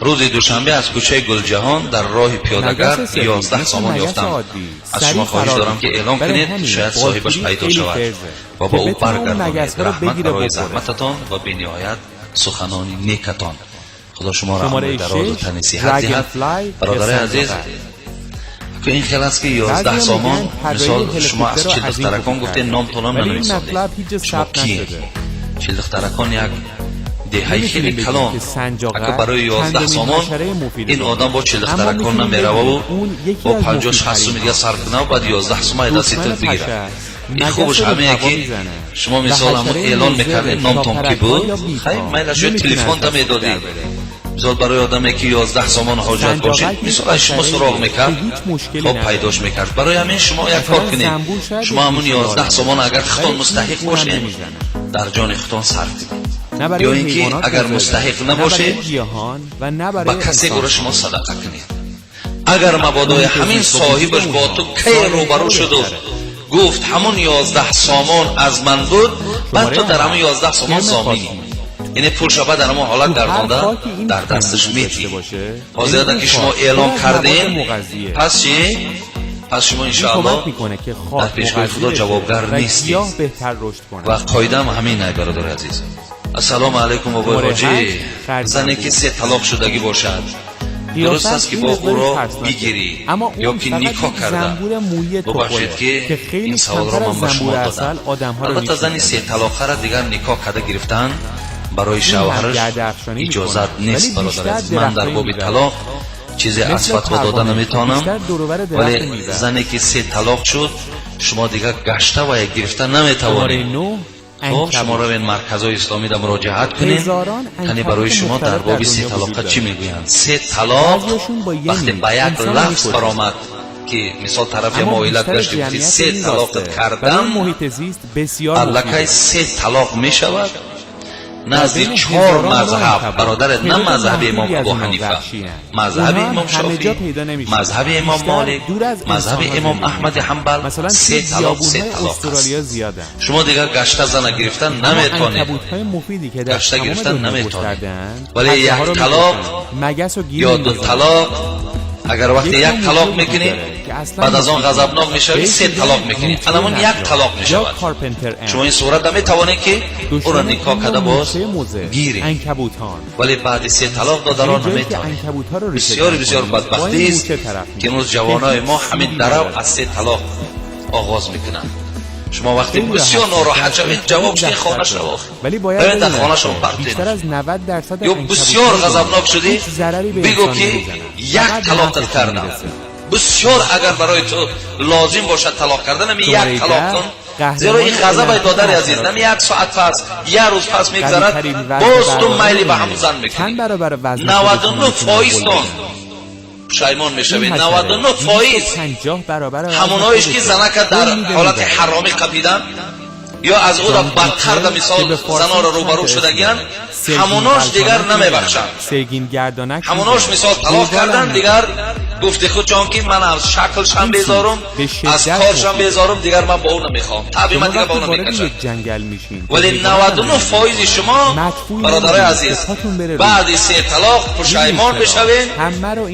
روز دوشنبه از کوچه گلجهان در راه پیاده‌گر 11 سامان یافتم. از شما خواهش دارم که اعلام کنید شاید صاحبش پیدا شود و با او برگردانید. رحمت برای زحمتتان و به نهایت سخنانی نیکتان. خدا شما را عمر دراز و تنصیحت دهد. برادر عزیز که این خیلی است که 11 سامان، مثال شما از چیل دخترکان گفته نام تونام ننویساده، شما کیه؟ چیل دخترکان یک دهی خیلی کلان، اگه برای 11 سامان این آدم با چیل دخترکان نمیره و با 50-60 میلیارد صرف کنه و بعد 11 سامان دستی تلف بگیره. این خوبش همه که شما مثال همون اعلان میکردین نام تام کی بود، خیلی میل شد تلفن تا میدادی. مثال برای آدمی که 11 سامان حاجت باشید مثلا شما سراغ میکرد خب پیداش میکرد. برای همین شما یک کار کنید، شما همون 11 سامان اگر خودتون مستحق باشید در جان خودتون صرف کنید، یا اینکه اگر مستحق نباشید با کسی گروه شما صدقه کنید. اگر مبادای همین صاحبش با تو کی روبرو شد و گفت همون 11 سامان از من بود، بعد تو در همون 11 سامان ضامنی، یعنی پول شبه در همون حالت گردانده در دستش میتی. حاضرده که شما اعلام کردین، پس چی؟ پس شما انشاءالله در پیشگاه خدا جوابگر نیستید و قاعده هم همینه. برادر عزیز السلام علیکم بابای حاجی، زنی که 3 طلاق شدگی باشد درست است که با او را بگیری یا که نیکا کرده؟ ببخشید که این سوال را من به شما دادم. البته زنی 3 طلاقه را دیگر نیکا کرده گرفتن برای شوهرش اجازت نیست. برادر عزیز من در باب طلاق چیزی از فتوا دادن نمیتونم، ولی زنی که 3 طلاق شد شما دیگر گشته و گرفته نمیتوانید. خب شما رو به مرکزهای اسلامی در مراجعت کنید، یعنی برای شما در باب 3 طلاق چی میگویند. 3 طلاق وقتی با یک لفظ برآمد که مثال طرف یا مایلت داشته که 3 طلاق کردم، الکی 3 طلاق میشود نزد 4 مذهب. برادر نه مذهب امام ابو حنیفه، مذهب امام شافعی، مذهب امام مالک، مذهب امام احمد حنبل 3 طلاق است. شما دیگر گشته زن گرفتن نمیتونید، گشته گرفتن نمیتونید، ولی یک طلاق یا 2 طلاق اگر وقتی 1 طلاق میکنید بعد از آن غضبناک میشوید 3 طلاق میکنید، الان 1 طلاق میشود. شما این صورت نمیتوانید که او را نکاح کرده باز گیرید، ولی بعد 3 طلاق دادن نمیتوانید. بسیار بسیار بدبختی است که امروز جوانای ما همین درو از 3 طلاق آغاز میکنند. شما وقتی بسیار ناراحت شوید جواب بدید خانه شو، باید در خانه شو پرتید، یا بسیار غضبناک شدی بگو که 1 طلاق کردم. بسیار اگر برای تو لازم باشد طلاق کردن نمی 1 طلاق کن، زیرا این غضب دادر عزیز نمی 1 ساعت پس 1 روز پس میگذرد باز تو میلی به هم زن میکنی. 99% شایمان میشوید. 99% همونایش که زنک در حالت حرامی قپیدن یا از او را بدتر در مثال زنا را روبرو شدگیان، هموناش دیگر نمیبخشن. هموناش مثال طلاق کردن دیگر گفته خود جان که من از شکلشم بیزارم از کارشم بیزارم دیگر من با اون نمیخوام، طبعی من دیگر با اون نمیکشم. ولی 99% شما برادرای عزیز بعد 3 طلاق پشیمان بشوین،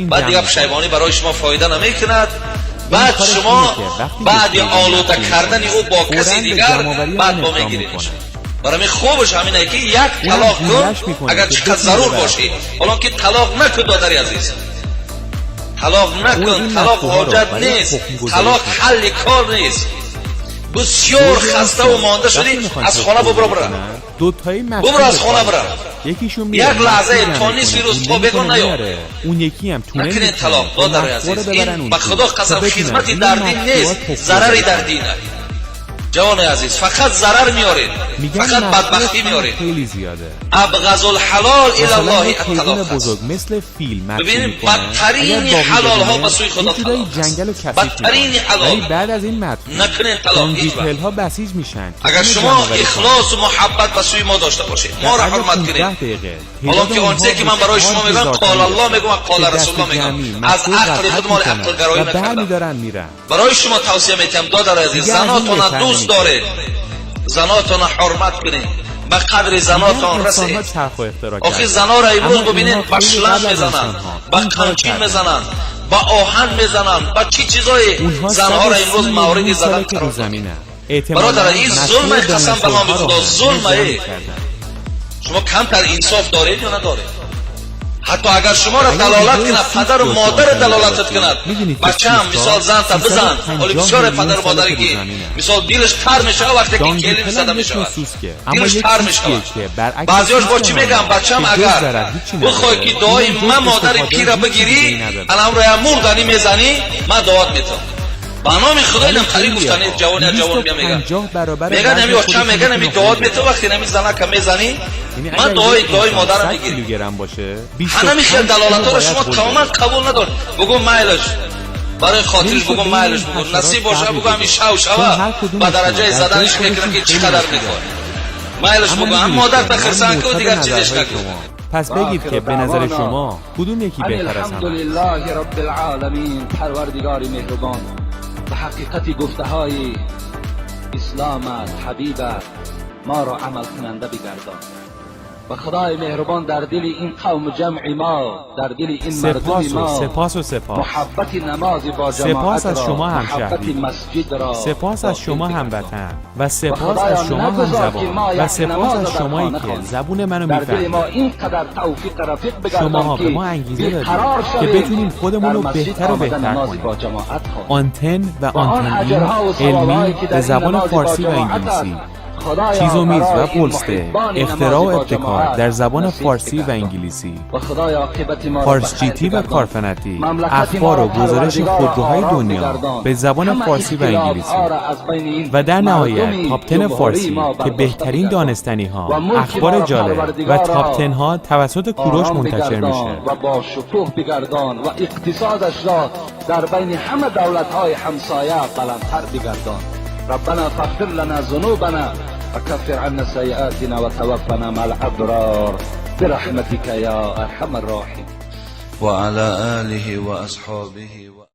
بعد دیگر پشیمانی برای شما فایده نمیکند. بعد شما بعد آلوده کردن او با کسی دیگر بعد با میگیریدش. برای خوبش همینه که 1 طلاق کن اگر چقدر ضرور باشی، حالا که طلاق نکن دادری عزیز، طلاق نکن، طلاق حاجت نیست، طلاق حل کار نیست. بسیار خسته و مانده شدی از خانه ببرو، برو از خانه برو. یکیشون یک میره لحظه تا نیست روز تو بگو نیاره. اون یکی هم تونه نکنین طلاق دادر عزیز، این به خدا قسم خدمتی در دین نیست، ضرری در دینه. جوان عزیز فقط ضرر میارید، فقط بدبختی میارید. خیلی زیاده. ابغض الحلال الی الله الطلاق. بزرگ مثل فیلم ببینید بدترین حلال ها به سوی خدا طلاق جنگل و کثیف، بدترین حلال. بعد از این متن نکنین طلاق هیچ وقت. ها بسیج میشن. اگر شما اخلاص و محبت به سوی ما داشته باشید، ما را حرمت کنید. حالا که آنچه که من برای شما میگم قال الله میگم، قال رسول الله میگم، از عقل خود مال عقل گرایی نکردم. برای شما توصیه میکنم دادر عزیز، زناتون دوست داره، زناتون حرمت کنید، به قدر زناتون رسید. آخه زنا را امروز ببینید با شلم میزنن، با قنچین میزنن، با آهن میزنن، با چی چیزای زنها را امروز مورد زدن قرار دادن. برادر این ظلم، قسم به نام خدا ظلمه. شما کمتر انصاف دارید یا ندارید؟ حتی اگر شما را دلالت کند، پدر و مادر دلالتت کند، بچه هم مثال زن تا بزن، ولی بسیار پدر و مادری که مثال دیلش تر میشه وقتی که کلی میزده میشه، دیلش تر میشه. بعضیاش با چی میگم، بچه هم اگر بخوای که دعای من مادر کی را بگیری، الان روی مردنی میزنی، من دعات میتم. با نام خدا اینم خیلی گفتن جوان میگن نمی بچه میگن نمی دعات میتم، وقتی نمی زنه که میزنی من دعای مادرم میگیری. همه خیلی دلالت ها رو شما تماما قبول ندار. بگو مایلش برای خاطرش، بگو مایلش، بگو نصیب باشه، بگو همین شو با درجه زدنش میکنه که چقدر میخواد مایلش، بگو هم مادر تخرسن که دیگر چیزش نکن. پس بگید که به نظر شما کدوم یکی بهتر است؟ الحمدلله رب العالمین، پروردگار مهربان. به حقیقت گفته های اسلامت حبیبت ما را عمل کننده بگردان. و خدای مهربان در دل این قوم جمع ما، در دل این مردم ما، سپاس محبت نماز با جماعت سپاس از را، شما محبت همشهری، مسجد را، سپاس از شما هموطن، و سپاس از شما همزبان، و سپاس از شمایی که زبون منو در دل ما میفهمید. اینقدر توفیق رفیق بگردان شماها که به ما انگیزه دادید بیقرار که شویم بتونیم خودمون رو در مسجد بهتر و آمدن بهتر نماز کنیم. با جماعت خوانیم. آنتن و آن اجرها و آنتن ثوابهایی علمی که در به این زبان نماز با فارسی و جماعت انگلیسی، خدایا چیزومیز و برای این پلسته، محبان اختراع و نماز با ابتکار جماعت در زبان نصیب فارسی و بگردان. انگلیسی، و خدای عاقبت ما را فارس به خیر جیتی و بگردان. کارفنتی، مملکت اخبار ما و را گزارش پروردگار خودروهای آرام دنیا بگردان. به زبان همه فارسی و اختلافها انگلیسی، را از بین این و در نهایت مردم تاپ 10 جمهوری فارسی ما که برداشته بهترین بگردان. دانستنی ها، و ملک ما اخبار را جالب و پروردگار تاپ 10 را ها توسط کوروش آرام منتشر بگردان میشه. و با شکوه بگردان و اقتصادش را در بین همه دولت‌های همسایه بلندتر بگردان. ربنا فاغفر لنا ذنوبنا وكفر عنا سيئاتنا وتوفنا مع الأبرار برحمتك يا أرحم الراحمين. وعلى آله وأصحابه